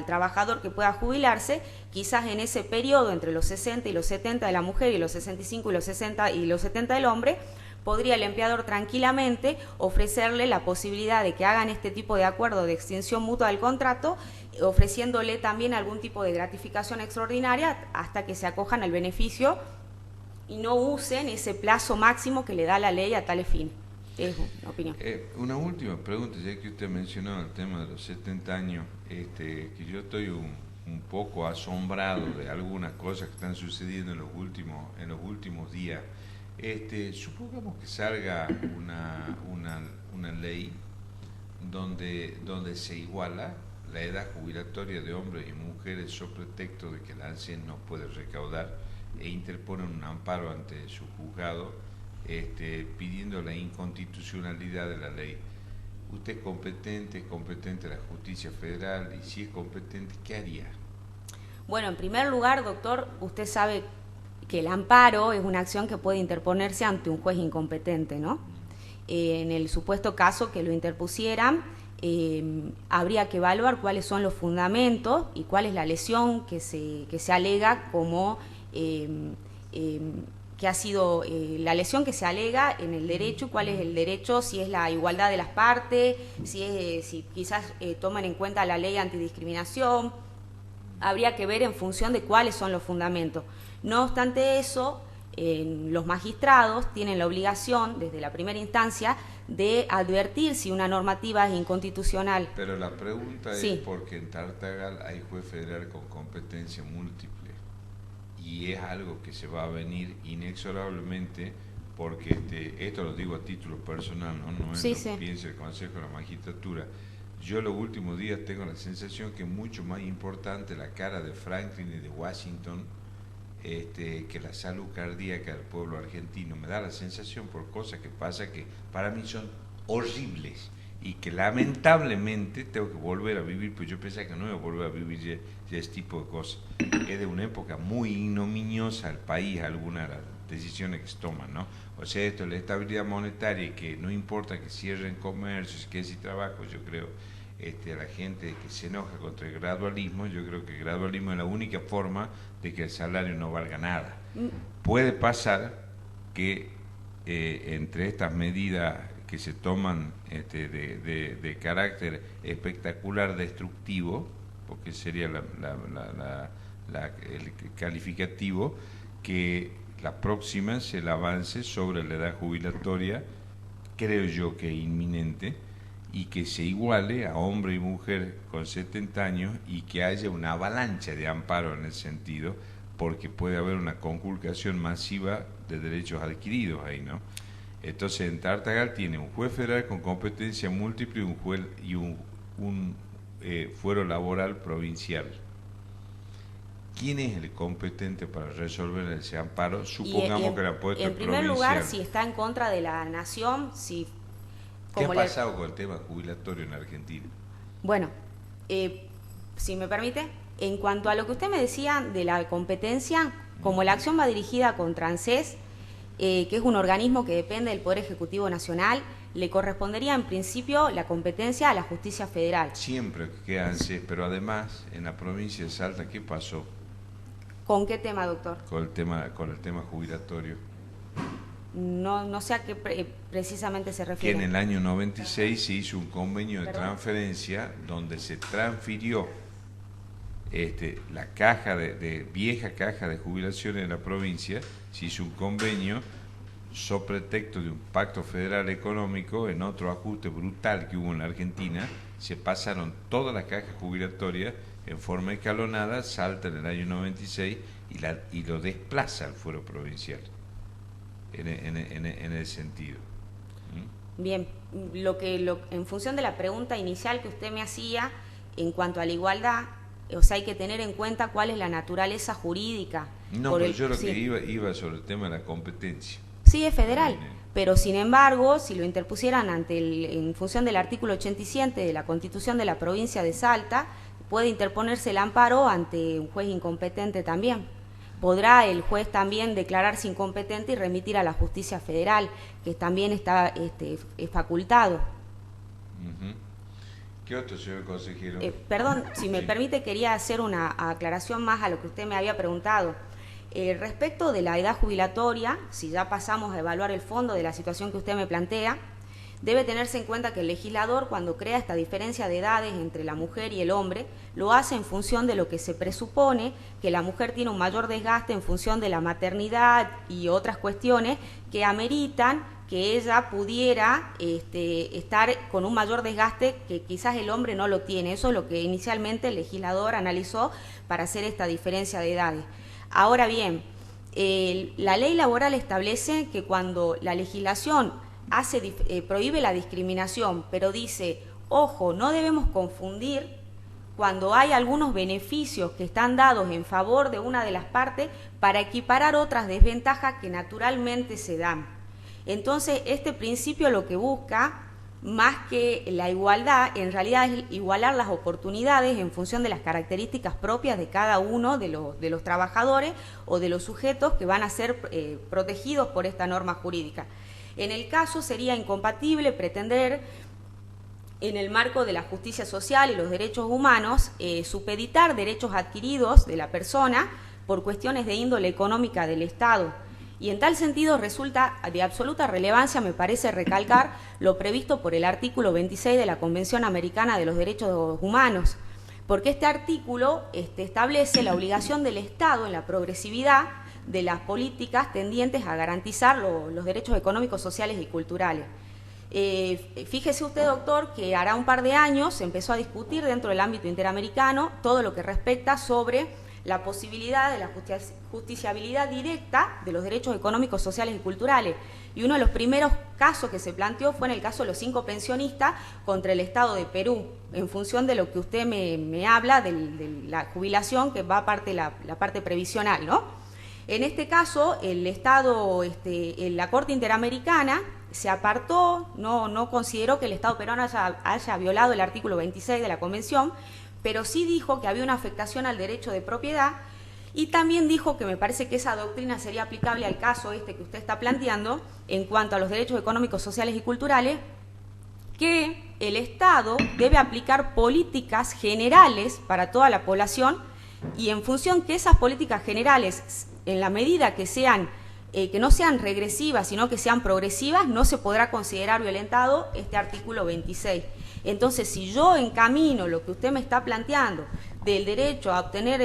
trabajador que pueda jubilarse, quizás en ese periodo entre los 60 y los 70 de la mujer y los 65 y los 60 y los 70 del hombre, podría el empleador tranquilamente ofrecerle la posibilidad de que hagan este tipo de acuerdo de extinción mutua del contrato, ofreciéndole también algún tipo de gratificación extraordinaria hasta que se acojan al beneficio y no usen ese plazo máximo que le da la ley a tales fines. Es una opinión. Una última pregunta, ya que usted mencionó el tema de los 70 años, que yo estoy un poco asombrado de algunas cosas que están sucediendo en los últimos días. Supongamos que salga una ley donde se iguala la edad jubilatoria de hombres y mujeres sobre pretexto de que la ANSES no puede recaudar, e interponen un amparo ante su juzgado pidiendo la inconstitucionalidad de la ley. ¿Usted es competente la justicia federal? Y si es competente, ¿qué haría? Bueno, en primer lugar, doctor, usted sabe que el amparo es una acción que puede interponerse ante un juez incompetente, ¿no? En el supuesto caso que lo interpusieran, habría que evaluar cuáles son los fundamentos y cuál es la lesión que se alega como que ha sido la lesión que se alega en el derecho, cuál es el derecho, si es la igualdad de las partes, si quizás toman en cuenta la ley antidiscriminación. Habría que ver en función de cuáles son los fundamentos. No obstante eso, los magistrados tienen la obligación, desde la primera instancia, de advertir si una normativa es inconstitucional. Pero la pregunta Sí. es porque en Tartagal hay juez federal con competencia múltiple y es algo que se va a venir inexorablemente porque esto lo digo a título personal, no es Sí, lo que sí. piense el Consejo de la Magistratura. Yo los últimos días tengo la sensación que es mucho más importante la cara de Franklin y de Washington que la salud cardíaca del pueblo argentino. Me da la sensación por cosas que pasa que para mí son horribles y que lamentablemente tengo que volver a vivir, pues yo pensaba que no iba a volver a vivir ya este tipo de cosas. Es de una época muy ignominiosa al país algunas de las decisiones que se toman, ¿no? O sea, esto es la estabilidad monetaria y que no importa que cierren comercios, que si trabajo, yo creo, a la gente que se enoja contra el gradualismo, yo creo que el gradualismo es la única forma de que el salario no valga nada. Puede pasar que entre estas medidas que se toman de carácter espectacular destructivo, porque sería el calificativo, que la próxima se la avance sobre la edad jubilatoria, creo yo que es inminente, y que se iguale a hombre y mujer con 70 años y que haya una avalancha de amparo en el sentido, porque puede haber una conculcación masiva de derechos adquiridos ahí, ¿no? Entonces en Tartagal tiene un juez federal con competencia múltiple y un fuero laboral provincial. ¿Quién es el competente para resolver ese amparo? Supongamos que la puesta en primer provincial. lugar, si está en contra de la nación, si... ¿Qué ha como pasado con el tema jubilatorio en Argentina? Bueno, si me permite, en cuanto a lo que usted me decía de la competencia, como la acción va dirigida contra ANSES, que es un organismo que depende del Poder Ejecutivo Nacional, le correspondería en principio la competencia a la Justicia Federal. Siempre que ANSES, pero además en la provincia de Salta, ¿qué pasó ¿Con qué tema, doctor? con el tema jubilatorio? No sé a qué precisamente se Que refiere. en el año 96 se hizo un convenio de ¿Perdón? transferencia donde se transfirió la caja vieja caja de jubilaciones de la provincia, se hizo un convenio sobre pretexto de un pacto federal económico. En otro ajuste brutal que hubo en la Argentina, se pasaron todas las cajas jubilatorias en forma escalonada, Salta en el año 96 y lo desplaza al fuero provincial en el sentido. Bien, en función de la pregunta inicial que usted me hacía, en cuanto a la igualdad, o sea, hay que tener en cuenta cuál es la naturaleza jurídica. No, pero yo lo que iba sobre el tema de la competencia. Sí, es federal, pero sin embargo, si lo interpusieran en función del artículo 87 de la Constitución de la provincia de Salta, puede interponerse el amparo ante un juez incompetente también. Podrá el juez también declararse incompetente y remitir a la justicia federal, que también está es facultado. ¿Qué otro, señor consejero? Perdón, si me permite, quería hacer una aclaración más a lo que usted me había preguntado. Respecto de la edad jubilatoria, si ya pasamos a evaluar el fondo de la situación que usted me plantea, debe tenerse en cuenta que el legislador, cuando crea esta diferencia de edades entre la mujer y el hombre, lo hace en función de lo que se presupone que la mujer tiene un mayor desgaste en función de la maternidad y otras cuestiones que ameritan que ella pudiera estar con un mayor desgaste que quizás el hombre no lo tiene. Eso es lo que inicialmente el legislador analizó para hacer esta diferencia de edades. Ahora bien, la ley laboral establece que cuando la legislación prohíbe la discriminación, pero dice, ojo, no debemos confundir cuando hay algunos beneficios que están dados en favor de una de las partes para equiparar otras desventajas que naturalmente se dan. Entonces, este principio lo que busca más que la igualdad, en realidad es igualar las oportunidades en función de las características propias de cada uno de los trabajadores o de los sujetos que van a ser protegidos por esta norma jurídica. En el caso sería incompatible pretender, en el marco de la justicia social y los derechos humanos, supeditar derechos adquiridos de la persona por cuestiones de índole económica del Estado. Y en tal sentido resulta de absoluta relevancia, me parece, recalcar lo previsto por el artículo 26 de la Convención Americana de los Derechos Humanos, porque este artículo establece la obligación del Estado en la progresividad de las políticas tendientes a garantizar los derechos económicos, sociales y culturales. Fíjese usted, doctor, que hará un par de años se empezó a discutir dentro del ámbito interamericano todo lo que respecta sobre la posibilidad de la justiciabilidad directa de los derechos económicos, sociales y culturales. Y uno de los primeros casos que se planteó fue en el caso de los 5 pensionistas contra el Estado de Perú, en función de lo que usted me habla de la jubilación, que va aparte la parte previsional, ¿no? En este caso, el Estado, la Corte Interamericana se apartó, no consideró que el Estado peruano haya violado el artículo 26 de la Convención, pero sí dijo que había una afectación al derecho de propiedad, y también dijo que me parece que esa doctrina sería aplicable al caso que usted está planteando en cuanto a los derechos económicos, sociales y culturales, que el Estado debe aplicar políticas generales para toda la población, y en función que esas políticas generales, en la medida que no sean regresivas, sino que sean progresivas, no se podrá considerar violentado este artículo 26. Entonces, si yo encamino lo que usted me está planteando del derecho a obtener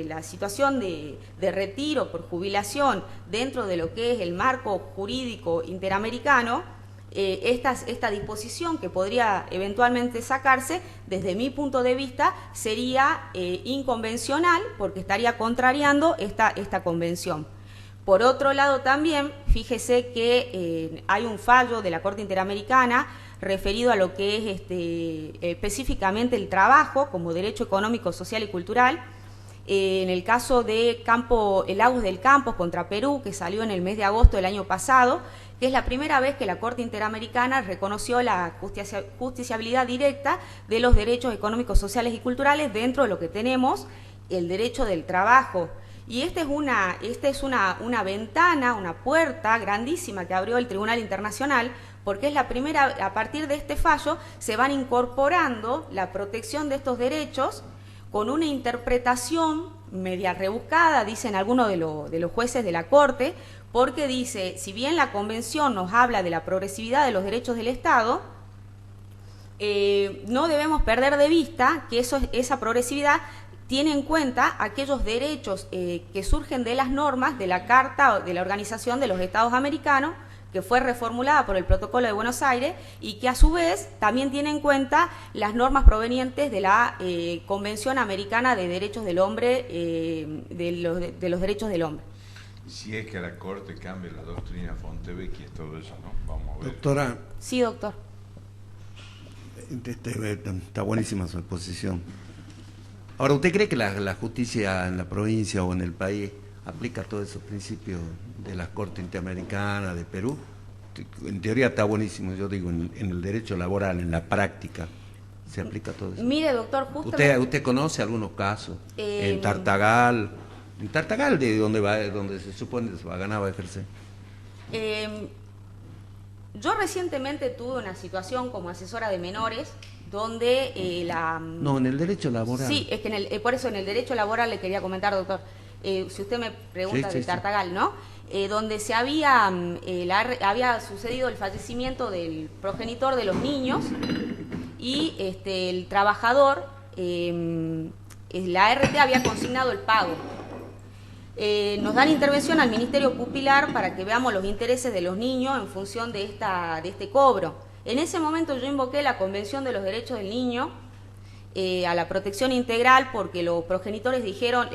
la situación de retiro por jubilación dentro de lo que es el marco jurídico interamericano, esta disposición que podría eventualmente sacarse, desde mi punto de vista, sería inconvencional, porque estaría contrariando esta convención. Por otro lado también, fíjese que hay un fallo de la Corte Interamericana referido a lo que es específicamente el trabajo como derecho económico, social y cultural, en el caso de el Lagos del Campos contra Perú, que salió en el mes de agosto del año pasado, que es la primera vez que la Corte Interamericana reconoció la justiciabilidad directa de los derechos económicos, sociales y culturales dentro de lo que tenemos el derecho del trabajo. Y esta es una ventana, una puerta grandísima que abrió el Tribunal Internacional, porque es la primera, a partir de este fallo, se van incorporando la protección de estos derechos con una interpretación media rebuscada, dicen algunos de los jueces de la Corte, porque dice, si bien la Convención nos habla de la progresividad de los derechos del Estado, no debemos perder de vista que esa progresividad tiene en cuenta aquellos derechos que surgen de las normas de la Carta de la Organización de los Estados Americanos, que fue reformulada por el Protocolo de Buenos Aires, y que a su vez también tiene en cuenta las normas provenientes de la Convención Americana de Derechos del Hombre, de los derechos del hombre. Si es que la Corte cambia la doctrina Fontevecchia y todo eso, ¿no? Vamos a ver. Doctora. Sí, doctor. Está buenísima su exposición. Ahora, ¿usted cree que la justicia en la provincia o en el país aplica todos esos principios de la Corte Interamericana, de Perú? En teoría está buenísimo, yo digo, en el derecho laboral, en la práctica, ¿se aplica todo eso? Mire, doctor, justamente... ¿Usted conoce algunos casos? En Tartagal, de donde se supone que se va a ganar, va a ejercer. Yo recientemente tuve una situación como asesora de menores, donde No, en el derecho laboral. Sí, es que por eso en el derecho laboral le quería comentar, doctor, si usted me pregunta de Tartagal, ¿no? Donde se había sucedido el fallecimiento del progenitor de los niños, y el trabajador, la ART había consignado el pago. Nos dan intervención al Ministerio Pupilar para que veamos los intereses de los niños en función de este cobro. En ese momento yo invoqué la Convención de los Derechos del Niño a la protección integral, porque los progenitores dijeron,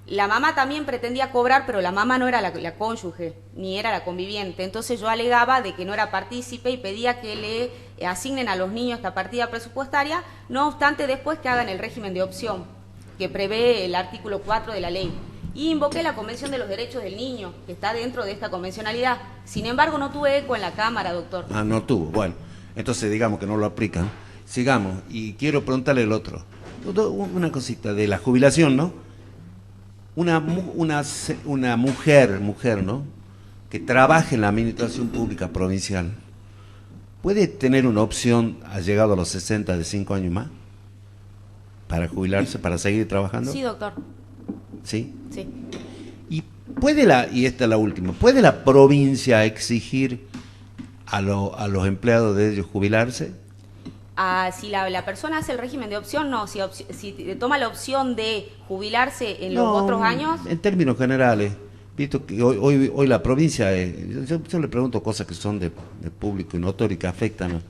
la mamá también pretendía cobrar, pero la mamá no era la cónyuge, ni era la conviviente. Entonces yo alegaba de que no era partícipe y pedía que le asignen a los niños esta partida presupuestaria, no obstante después que hagan el régimen de opción que prevé el artículo 4 de la ley. y invoqué la Convención de los Derechos del Niño, que está dentro de esta convencionalidad. Sin embargo, no tuve eco en la Cámara, doctor. Ah, no tuvo. Bueno, entonces digamos que no lo aplican. Sigamos. Y quiero preguntarle el otro. Una cosita de la jubilación, ¿no? Una mujer, ¿no? Que trabaje en la administración pública provincial, ¿puede tener una opción, ha llegado a los 60, de 5 años más? ¿Para jubilarse, para seguir trabajando? Sí, doctor. ¿Sí? Sí. Y y esta es la última, ¿puede la provincia exigir a los empleados de ellos jubilarse? Si la persona hace el régimen de opción, no. Si toma la opción de jubilarse en los otros años... En términos generales, visto que hoy la provincia, yo le pregunto cosas que son de público y notorio y que afectan.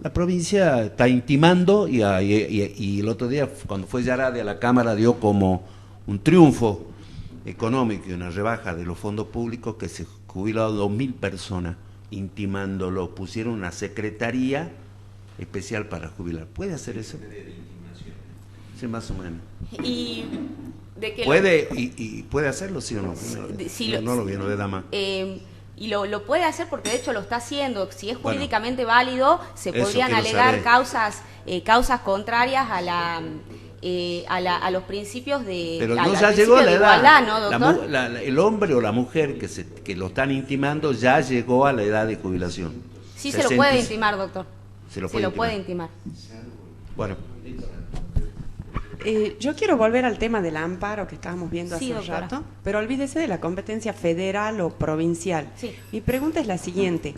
La provincia está intimando y el otro día, cuando fue Yarade a la Cámara, dio como un triunfo económico y una rebaja de los fondos públicos, que se jubilaron 2.000 personas intimándolo, pusieron una secretaría especial para jubilar. ¿Puede hacer eso? Sí, más o menos. Y de que puede hacerlo, sí o no. No lo viene de dama. Y lo puede hacer porque de hecho lo está haciendo. Si es jurídicamente válido, se podrían alegar causas contrarias a los principios de pero no ya llegó a la edad, igualdad, ¿no, doctor? El hombre o la mujer que lo están intimando ya llegó a la edad de jubilación. Sí, se lo puede intimar, doctor. Se lo puede intimar. Bueno. Yo quiero volver al tema del amparo que estábamos viendo hace un doctora. rato, pero olvídese de la competencia federal o provincial. Sí. Mi pregunta es la siguiente: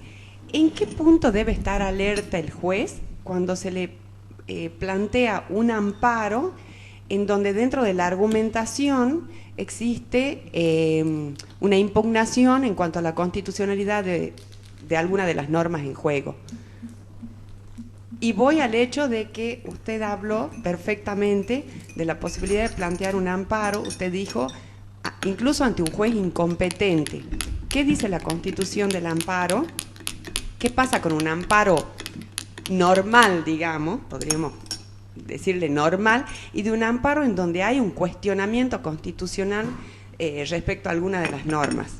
¿en qué punto debe estar alerta el juez cuando se le plantea un amparo en donde dentro de la argumentación existe una impugnación en cuanto a la constitucionalidad de alguna de las normas en juego? Y voy al hecho de que usted habló perfectamente de la posibilidad de plantear un amparo. Usted dijo, incluso ante un juez incompetente. ¿Qué dice la Constitución del amparo? ¿Qué pasa con un amparo normal, digamos, podríamos decirle normal, y de un amparo en donde hay un cuestionamiento constitucional respecto a alguna de las normas?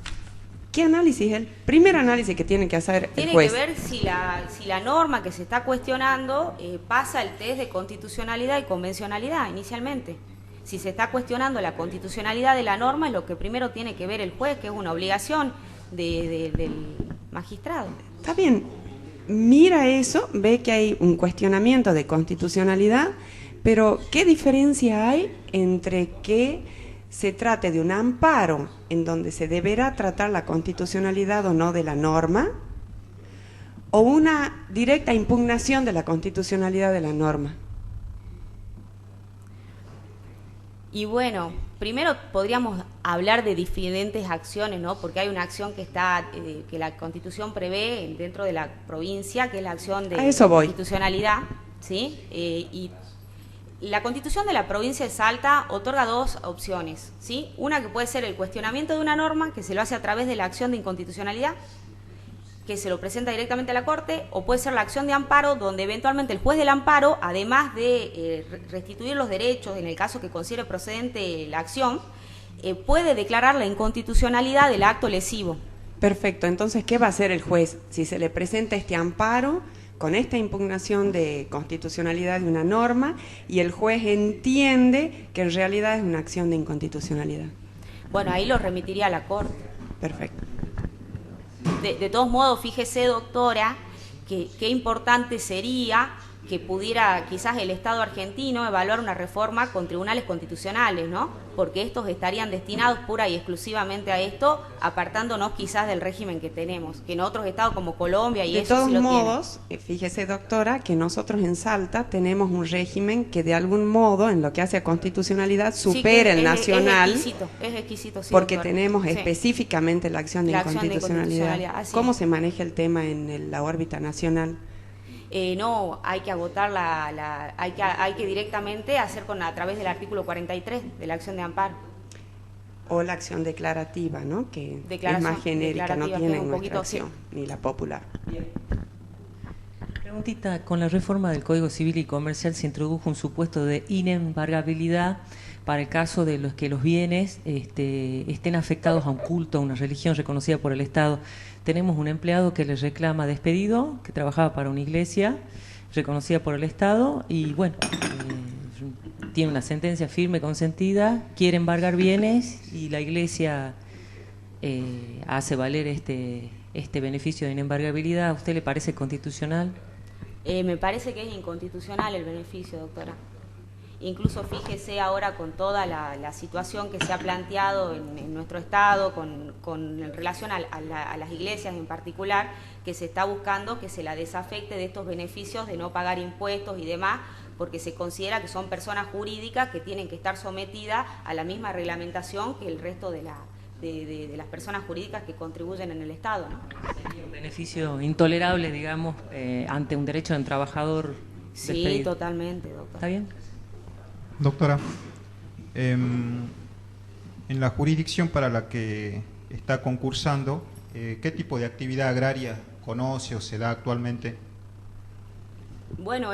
¿Qué análisis es el primer análisis que tiene que hacer el juez? Tiene que ver si la norma que se está cuestionando pasa el test de constitucionalidad y convencionalidad inicialmente. Si se está cuestionando la constitucionalidad de la norma, es lo que primero tiene que ver el juez, que es una obligación del magistrado. Está bien, mira eso, ve que hay un cuestionamiento de constitucionalidad, pero ¿qué diferencia hay entre que se trate de un amparo en donde se deberá tratar la constitucionalidad o no de la norma, o una directa impugnación de la constitucionalidad de la norma? Y bueno, primero podríamos hablar de diferentes acciones, ¿no? Porque hay una acción que la Constitución prevé dentro de la provincia, que es la acción de constitucionalidad, ¿sí? Y la Constitución de la provincia de Salta otorga dos opciones, ¿sí? Una que puede ser el cuestionamiento de una norma, que se lo hace a través de la acción de inconstitucionalidad, que se lo presenta directamente a la Corte, o puede ser la acción de amparo, donde eventualmente el juez del amparo, además de restituir los derechos, en el caso que considere procedente la acción, puede declarar la inconstitucionalidad del acto lesivo. Perfecto, entonces, ¿qué va a hacer el juez si se le presenta este amparo con esta impugnación de constitucionalidad de una norma y el juez entiende que en realidad es una acción de inconstitucionalidad? Bueno, ahí lo remitiría a la Corte. Perfecto. De todos modos, fíjese, doctora, que qué importante sería que pudiera quizás el Estado argentino evaluar una reforma con tribunales constitucionales, ¿no? Porque estos estarían destinados pura y exclusivamente a esto, apartándonos quizás del régimen que tenemos, que en otros estados como Colombia y eso sí lo tienen. De todos modos, fíjese, doctora, que nosotros en Salta tenemos un régimen que de algún modo, en lo que hace a constitucionalidad, supera el nacional. Es exquisito, sí, porque doctora. tenemos Sí. específicamente la acción de inconstitucionalidad. ¿Cómo se maneja el tema en la órbita nacional? No, hay que agotar hay que directamente hacer a través del artículo 43 de la acción de amparo. O la acción declarativa, ¿no? Que es más genérica, no tiene nuestra acción, ni la popular. Bien. Preguntita, con la reforma del Código Civil y Comercial se introdujo un supuesto de inembargabilidad para el caso de los que los bienes estén afectados a un culto, a una religión reconocida por el Estado. Tenemos un empleado que le reclama despedido, que trabajaba para una iglesia reconocida por el Estado y bueno, tiene una sentencia firme, consentida, quiere embargar bienes y la iglesia hace valer este beneficio de inembargabilidad. ¿A usted le parece constitucional? Me parece que es inconstitucional el beneficio, doctora. Incluso fíjese ahora con toda la situación que se ha planteado en nuestro Estado, en relación a las iglesias en particular, que se está buscando que se la desafecte de estos beneficios de no pagar impuestos y demás, porque se considera que son personas jurídicas que tienen que estar sometidas a la misma reglamentación que el resto de las personas jurídicas que contribuyen en el Estado, ¿no? Sería un beneficio intolerable, digamos, ante un derecho del trabajador despedido. Sí, totalmente, doctora. ¿Está bien? Doctora, en la jurisdicción para la que está concursando, ¿qué tipo de actividad agraria conoce o se da actualmente? Bueno,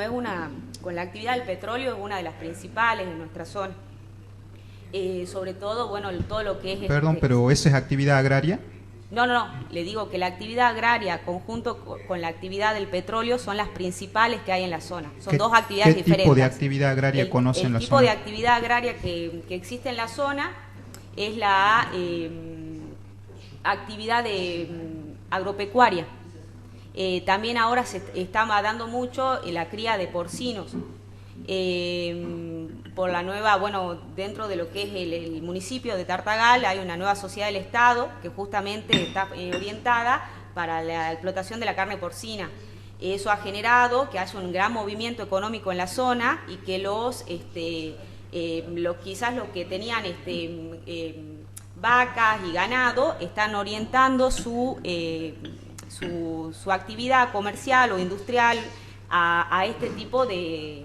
con la actividad del petróleo es una de las principales en nuestra zona. Sobre todo, bueno, todo lo que es... Perdón, pero ¿esa es actividad agraria? No, le digo que la actividad agraria conjunto con la actividad del petróleo son las principales que hay en la zona. Son dos actividades diferentes. ¿Qué tipo de actividad agraria conoce en la zona? El tipo de actividad agraria que existe en la zona es la actividad agropecuaria. También ahora se está dando mucho la cría de porcinos. Por la nueva, bueno, dentro de lo que es el municipio de Tartagal hay una nueva sociedad del Estado que justamente está orientada para la explotación de la carne porcina. Eso ha generado que haya un gran movimiento económico en la zona y que quizás los que tenían vacas y ganado están orientando su actividad comercial o industrial a este tipo de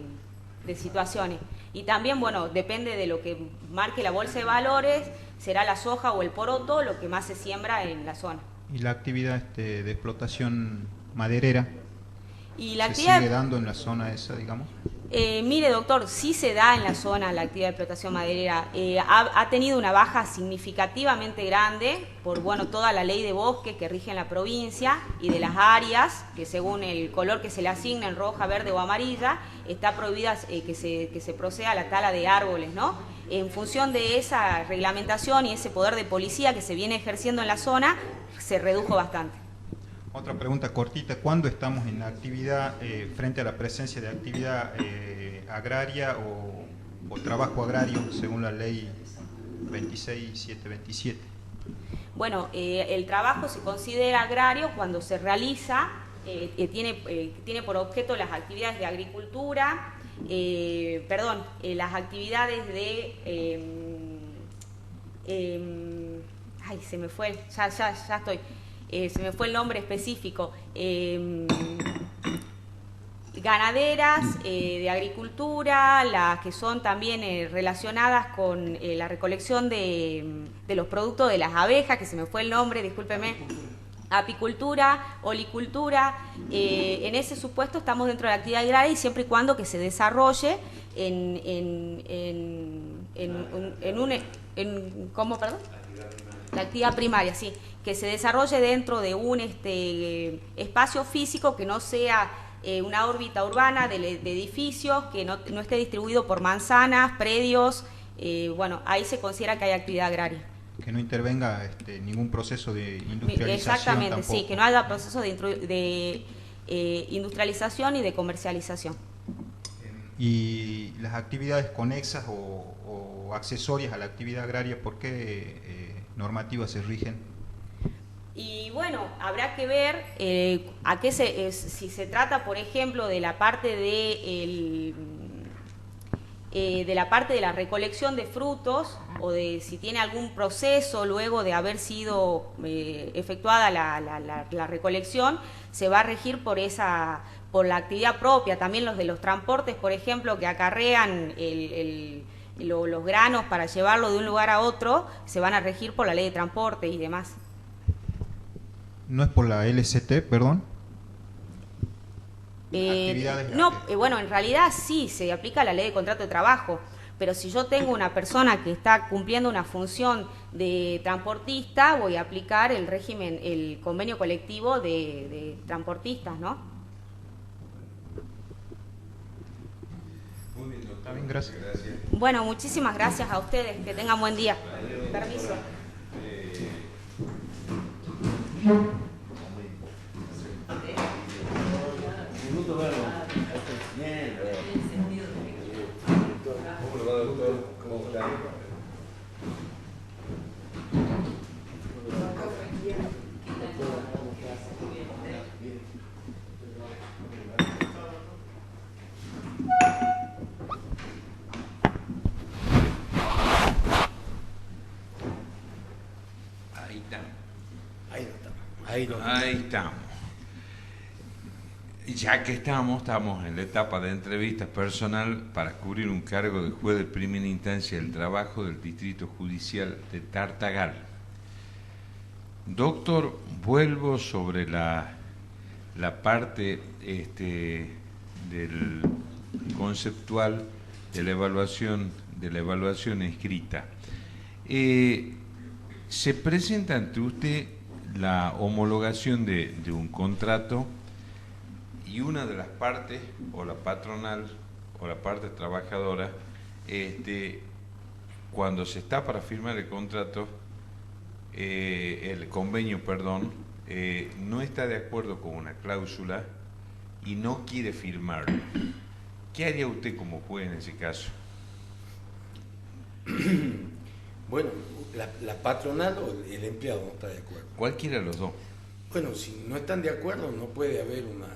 situaciones. Y también, bueno, depende de lo que marque la bolsa de valores, será la soja o el poroto lo que más se siembra en la zona. ¿Y la actividad de explotación maderera y la se sigue dando en la zona esa, digamos? Mire, doctor, sí se da en la zona la actividad de explotación maderera. Ha tenido una baja significativamente grande por, bueno, toda la ley de bosque que rige en la provincia y de las áreas, que según el color que se le asigna, en roja, verde o amarilla, está prohibida que se proceda a la tala de árboles, ¿no? En función de esa reglamentación y ese poder de policía que se viene ejerciendo en la zona, se redujo bastante. Otra pregunta cortita, ¿cuándo estamos en la actividad, frente a la presencia de actividad agraria o trabajo agrario, según la ley 26727? Bueno, el trabajo se considera agrario cuando se realiza, tiene por objeto las actividades de agricultura, las actividades de... ay, se me fue, ya estoy... se me fue el nombre específico, ganaderas, de agricultura, las que son también relacionadas con la recolección de los productos de las abejas, que se me fue el nombre, discúlpeme, apicultura, olicultura. En ese supuesto estamos dentro de la actividad agraria y siempre y cuando que se desarrolle ¿cómo, perdón? La actividad primaria, sí, que se desarrolle dentro de un espacio físico que no sea una órbita urbana de edificios, que no esté distribuido por manzanas, predios, bueno, ahí se considera que hay actividad agraria. Que no intervenga ningún proceso de industrialización. Exactamente, tampoco. Sí, que no haya proceso de industrialización y de comercialización. Y las actividades conexas o accesorias a la actividad agraria, ¿por qué normativas se rigen? Y bueno, habrá que ver si se trata, por ejemplo, de la parte de la recolección de frutos o de si tiene algún proceso luego de haber sido efectuada la recolección, se va a regir por la actividad propia. También los de los transportes, por ejemplo, que acarrean los granos para llevarlo de un lugar a otro, se van a regir por la ley de transporte y demás. ¿No es por la LCT, perdón? No, bueno, en realidad sí, se aplica la ley de contrato de trabajo, Pero si yo tengo una persona que está cumpliendo una función de transportista, voy a aplicar el régimen, el convenio colectivo de transportistas, ¿no? Muy bien, doctor. Bien, gracias. Bueno, muchísimas gracias a ustedes. Que tengan buen día. Permiso. Ahí estamos. Ya que estamos en la etapa de entrevista personal para cubrir un cargo de juez de primera instancia del trabajo del Distrito Judicial de Tartagal. Doctor, vuelvo sobre la parte del conceptual de la evaluación escrita. Se presenta ante usted la homologación de un contrato y una de las partes, o la patronal o la parte trabajadora, cuando se está para firmar el contrato, el convenio, perdón, no está de acuerdo con una cláusula y no quiere firmarlo. ¿Qué haría usted como juez en ese caso? Bueno, la patronal o el empleado no está de acuerdo. Cualquiera de los dos. Bueno, si no están de acuerdo no puede haber una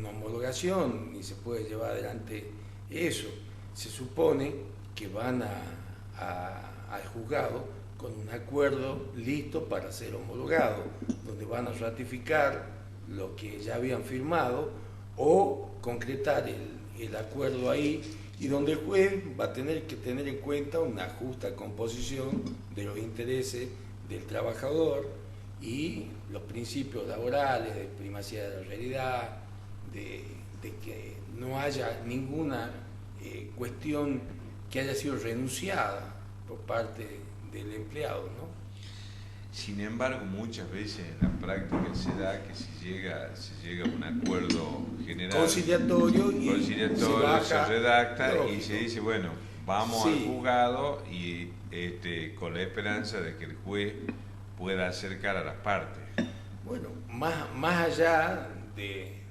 homologación ni se puede llevar adelante eso. Se supone que van al juzgado con un acuerdo listo para ser homologado, donde van a ratificar lo que ya habían firmado o concretar el acuerdo ahí, y donde el juez va a tener que tener en cuenta una justa composición de los intereses del trabajador y los principios laborales de primacía de la realidad, de que no haya ninguna cuestión que haya sido renunciada por parte del empleado, ¿no? Sin embargo, muchas veces en la práctica se da que se llega a un acuerdo general conciliatorio se redacta, lógico, y se dice, bueno, vamos sí, al juzgado y con la esperanza de que el juez pueda acercar a las partes. Bueno, más allá de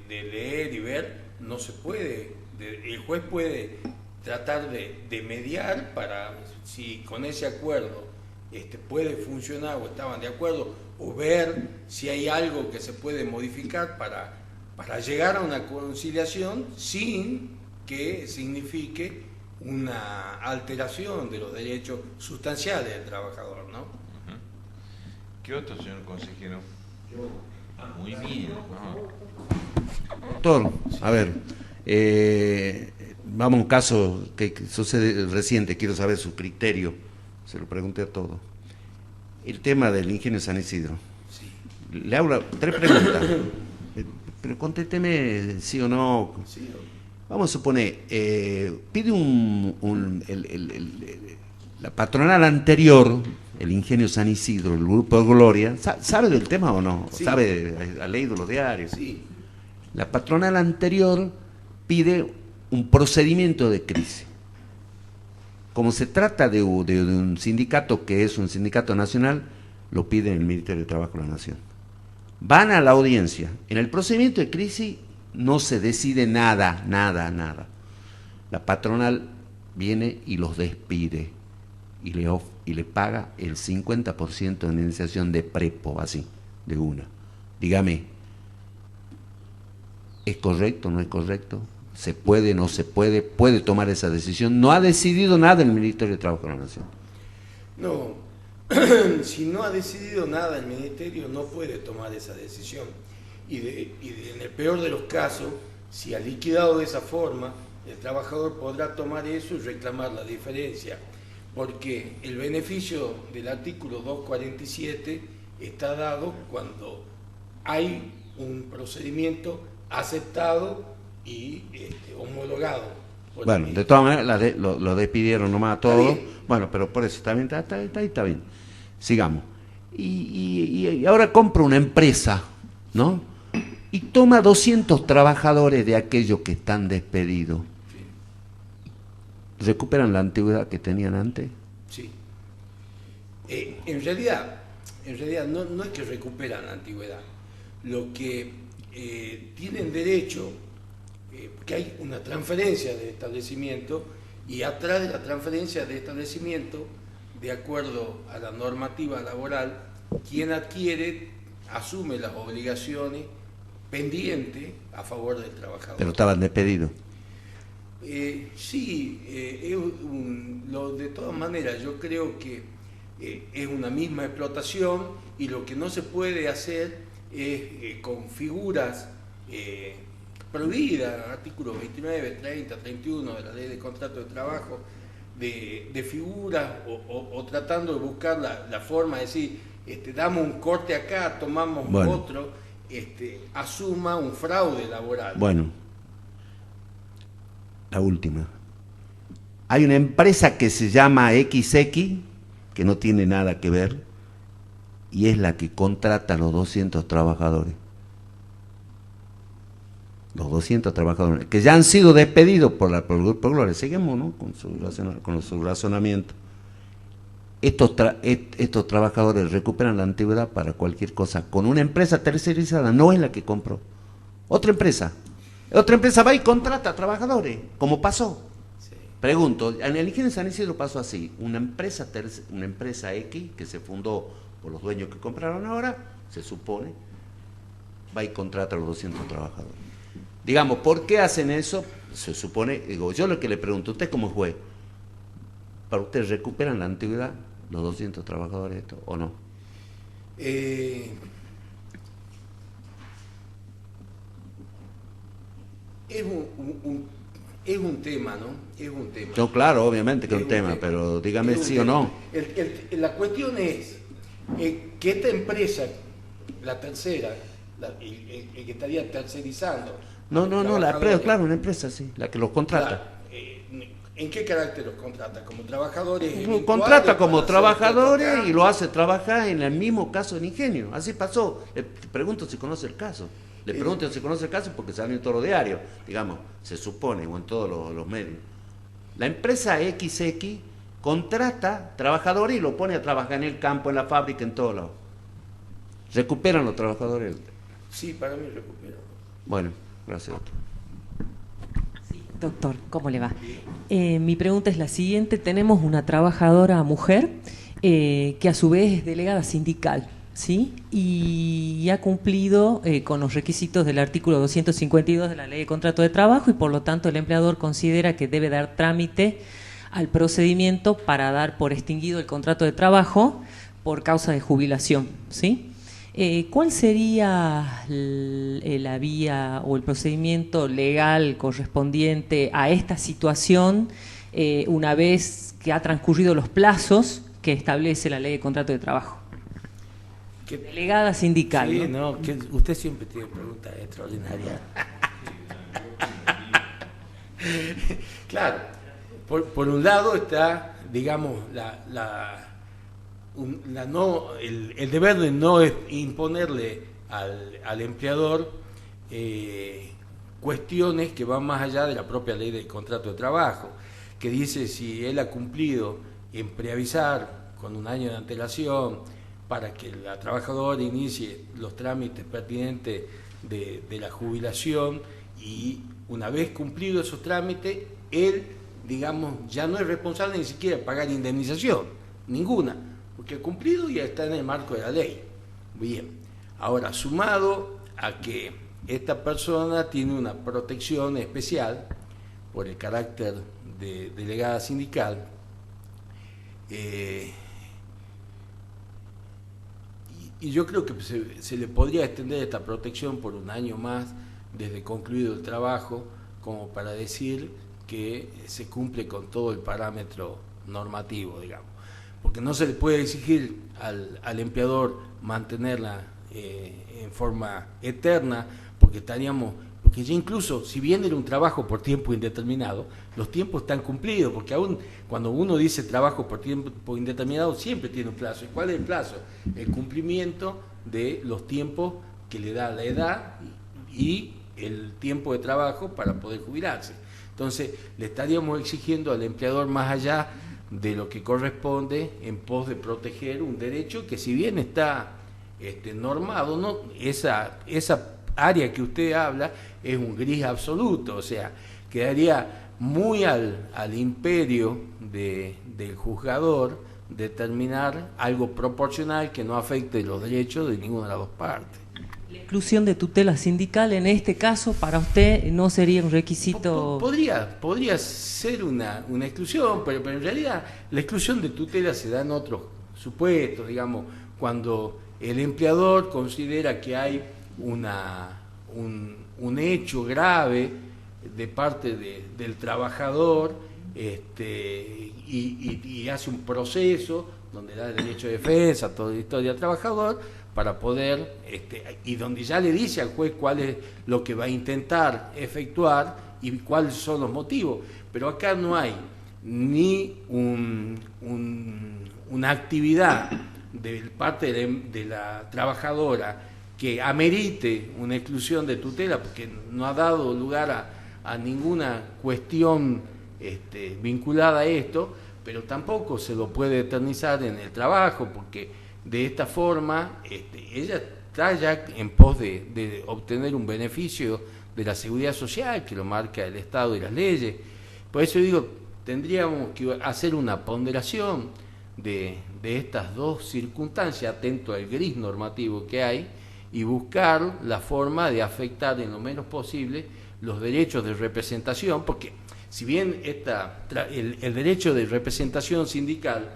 leer y ver, no se puede, el juez puede tratar de mediar para, si con ese acuerdo puede funcionar o estaban de acuerdo, o ver si hay algo que se puede modificar para llegar a una conciliación sin que signifique una alteración de los derechos sustanciales del trabajador, ¿no? Uh-huh. ¿Qué otro, señor consejero? Muy bien. Doctor, a ver, vamos a un caso que sucede reciente, quiero saber su criterio, se lo pregunté a todos. El tema del ingenio San Isidro. Sí. Le hago 3 preguntas, pero contésteme sí o no. Sí. Vamos a suponer, pide la patronal anterior, el ingenio San Isidro, el grupo Gloria, ¿sabe del tema o no? Sí. ¿Sabe? ¿Ha leído los diarios? Sí. La patronal anterior pide un procedimiento de crisis. Como se trata de un sindicato que es un sindicato nacional, lo pide el Ministerio de Trabajo de la Nación. Van a la audiencia. En el procedimiento de crisis no se decide nada. La patronal viene y los despide y le paga el 50% de indemnización de prepo, así, de una. Dígame, ¿es correcto o no es correcto? ¿Se puede, no se puede? ¿Puede tomar esa decisión? No ha decidido nada el Ministerio de Trabajo de la Nación. No, si no ha decidido nada el Ministerio, no puede tomar esa decisión. Y en el peor de los casos, si ha liquidado de esa forma, el trabajador podrá tomar eso y reclamar la diferencia. Porque el beneficio del artículo 247 está dado cuando hay un procedimiento aceptado y homologado Bueno, de todas maneras lo despidieron nomás a todos. Bueno, pero por eso también está bien. Sigamos. Y ahora compra una empresa, ¿no? Y toma 200 trabajadores de aquellos que están despedidos. ¿Recuperan la antigüedad que tenían antes? Sí. En realidad no es que recuperan la antigüedad. Lo que tienen derecho, que hay una transferencia de establecimiento, y atrás de la transferencia de establecimiento, de acuerdo a la normativa laboral, quien adquiere asume las obligaciones pendientes a favor del trabajador. Pero estaban despedidos. Sí, de todas maneras yo creo que es una misma explotación, y lo que no se puede hacer es con figuras prohibidas, artículos 29, 30, 31 de la Ley de Contrato de Trabajo, de figuras o tratando de buscar la forma de decir, damos un corte acá, tomamos otro, asuma un fraude laboral. Bueno, la última. Hay una empresa que se llama XX, que no tiene nada que ver, y es la que contrata a los 200 trabajadores. Los 200 trabajadores, que ya han sido despedidos por el Grupo Gloria. Seguimos, ¿no?, con su razonamiento. Estos trabajadores recuperan la antigüedad para cualquier cosa, con una empresa tercerizada, no es la que compró. Otra empresa va y contrata a trabajadores, como pasó. Sí. Pregunto, en el Ingenio San Isidro pasó así, una empresa X, que se fundó por los dueños que compraron ahora, se supone, va y contrata a los 200 trabajadores. Digamos, ¿por qué hacen eso? Se supone, digo, yo lo que le pregunto, usted como juez, ¿para usted recuperan la antigüedad los 200 trabajadores esto, o no? Es un tema, ¿no? Es un tema. No, claro, obviamente que es un tema, pero dígame sí o no. La cuestión es que esta empresa, la tercera, el que estaría tercerizando. No, la empresa, claro, una empresa, sí, la que los contrata. Claro, ¿en qué carácter los contrata? ¿Como trabajadores? Contrata como trabajadores y lo hace trabajar en el mismo caso del Ingenio. Así pasó. Le pregunto si conoce el caso. Le pregunto si conoce el caso porque salió en todos los diarios, digamos, se supone, o en todos los medios. La empresa XX contrata trabajadores y lo pone a trabajar en el campo, en la fábrica, en todos lados. ¿Recuperan los trabajadores? Sí, para mí recuperan. Bueno, gracias, doctor. Sí, doctor, ¿cómo le va? Mi pregunta es la siguiente. Tenemos una trabajadora mujer que a su vez es delegada sindical, ¿sí? Y ha cumplido con los requisitos del artículo 252 de la Ley de Contrato de Trabajo, y por lo tanto el empleador considera que debe dar trámite al procedimiento para dar por extinguido el contrato de trabajo por causa de jubilación, ¿sí? ¿Cuál sería la vía o el procedimiento legal correspondiente a esta situación una vez que ha transcurrido los plazos que establece la Ley de Contrato de Trabajo? Delegada sindical. Sí, ¿no? Que usted siempre tiene preguntas extraordinarias. Claro, por un lado está, digamos, el deber de no imponerle al empleador cuestiones que van más allá de la propia Ley del Contrato de Trabajo, que dice si él ha cumplido en preavisar con un año de antelación para que la trabajadora inicie los trámites pertinentes de la jubilación, y una vez cumplido esos trámites, él, digamos, ya no es responsable ni siquiera de pagar indemnización, ninguna, porque ha cumplido y ya está en el marco de la ley. Bien, ahora, sumado a que esta persona tiene una protección especial por el carácter de delegada sindical, y yo creo que se le podría extender esta protección por un año más desde concluido el trabajo, como para decir que se cumple con todo el parámetro normativo, digamos. Porque no se le puede exigir al empleador mantenerla en forma eterna, porque estaríamos porque ya incluso si bien era un trabajo por tiempo indeterminado, los tiempos están cumplidos, porque aún cuando uno dice trabajo por tiempo indeterminado siempre tiene un plazo. ¿Y cuál es el plazo? El cumplimiento de los tiempos que le da la edad y el tiempo de trabajo para poder jubilarse. Entonces le estaríamos exigiendo al empleador más allá de lo que corresponde en pos de proteger un derecho que, si bien está normado, no, esa área que usted habla es un gris absoluto, o sea, quedaría muy al imperio del juzgador determinar algo proporcional que no afecte los derechos de ninguna de las dos partes. La exclusión de tutela sindical en este caso para usted no sería un requisito. Podría ser una exclusión, pero en realidad la exclusión de tutela se da en otros supuestos, digamos, cuando el empleador considera que hay un hecho grave de parte del trabajador, y hace un proceso donde da el derecho de defensa, toda la historia del trabajador, para poder, y donde ya le dice al juez cuál es lo que va a intentar efectuar y cuáles son los motivos. Pero acá no hay ni una actividad de parte de la trabajadora que amerite una exclusión de tutela, porque no ha dado lugar a ninguna cuestión vinculada a esto, pero tampoco se lo puede eternizar en el trabajo, porque de esta forma ella está ya en pos de obtener un beneficio de la seguridad social que lo marca el Estado y las leyes. Por eso digo, tendríamos que hacer una ponderación de estas dos circunstancias, atento al gris normativo que hay, y buscar la forma de afectar en lo menos posible los derechos de representación, porque si bien el derecho de representación sindical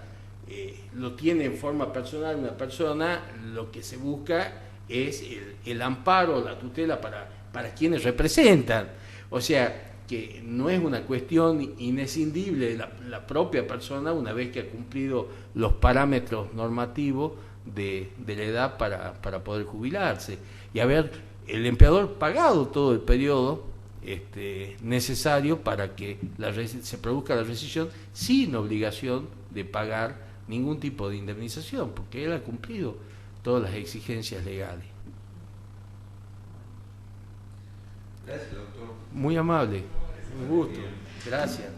lo tiene en forma personal una persona, lo que se busca es el amparo, la tutela para quienes representan. O sea, que no es una cuestión inescindible de la propia persona una vez que ha cumplido los parámetros normativos de la edad para poder jubilarse y haber el empleador pagado todo el periodo necesario para que se produzca la rescisión sin obligación de pagar ningún tipo de indemnización, porque él ha cumplido todas las exigencias legales. Gracias, doctor. Muy amable, un gusto, gracias.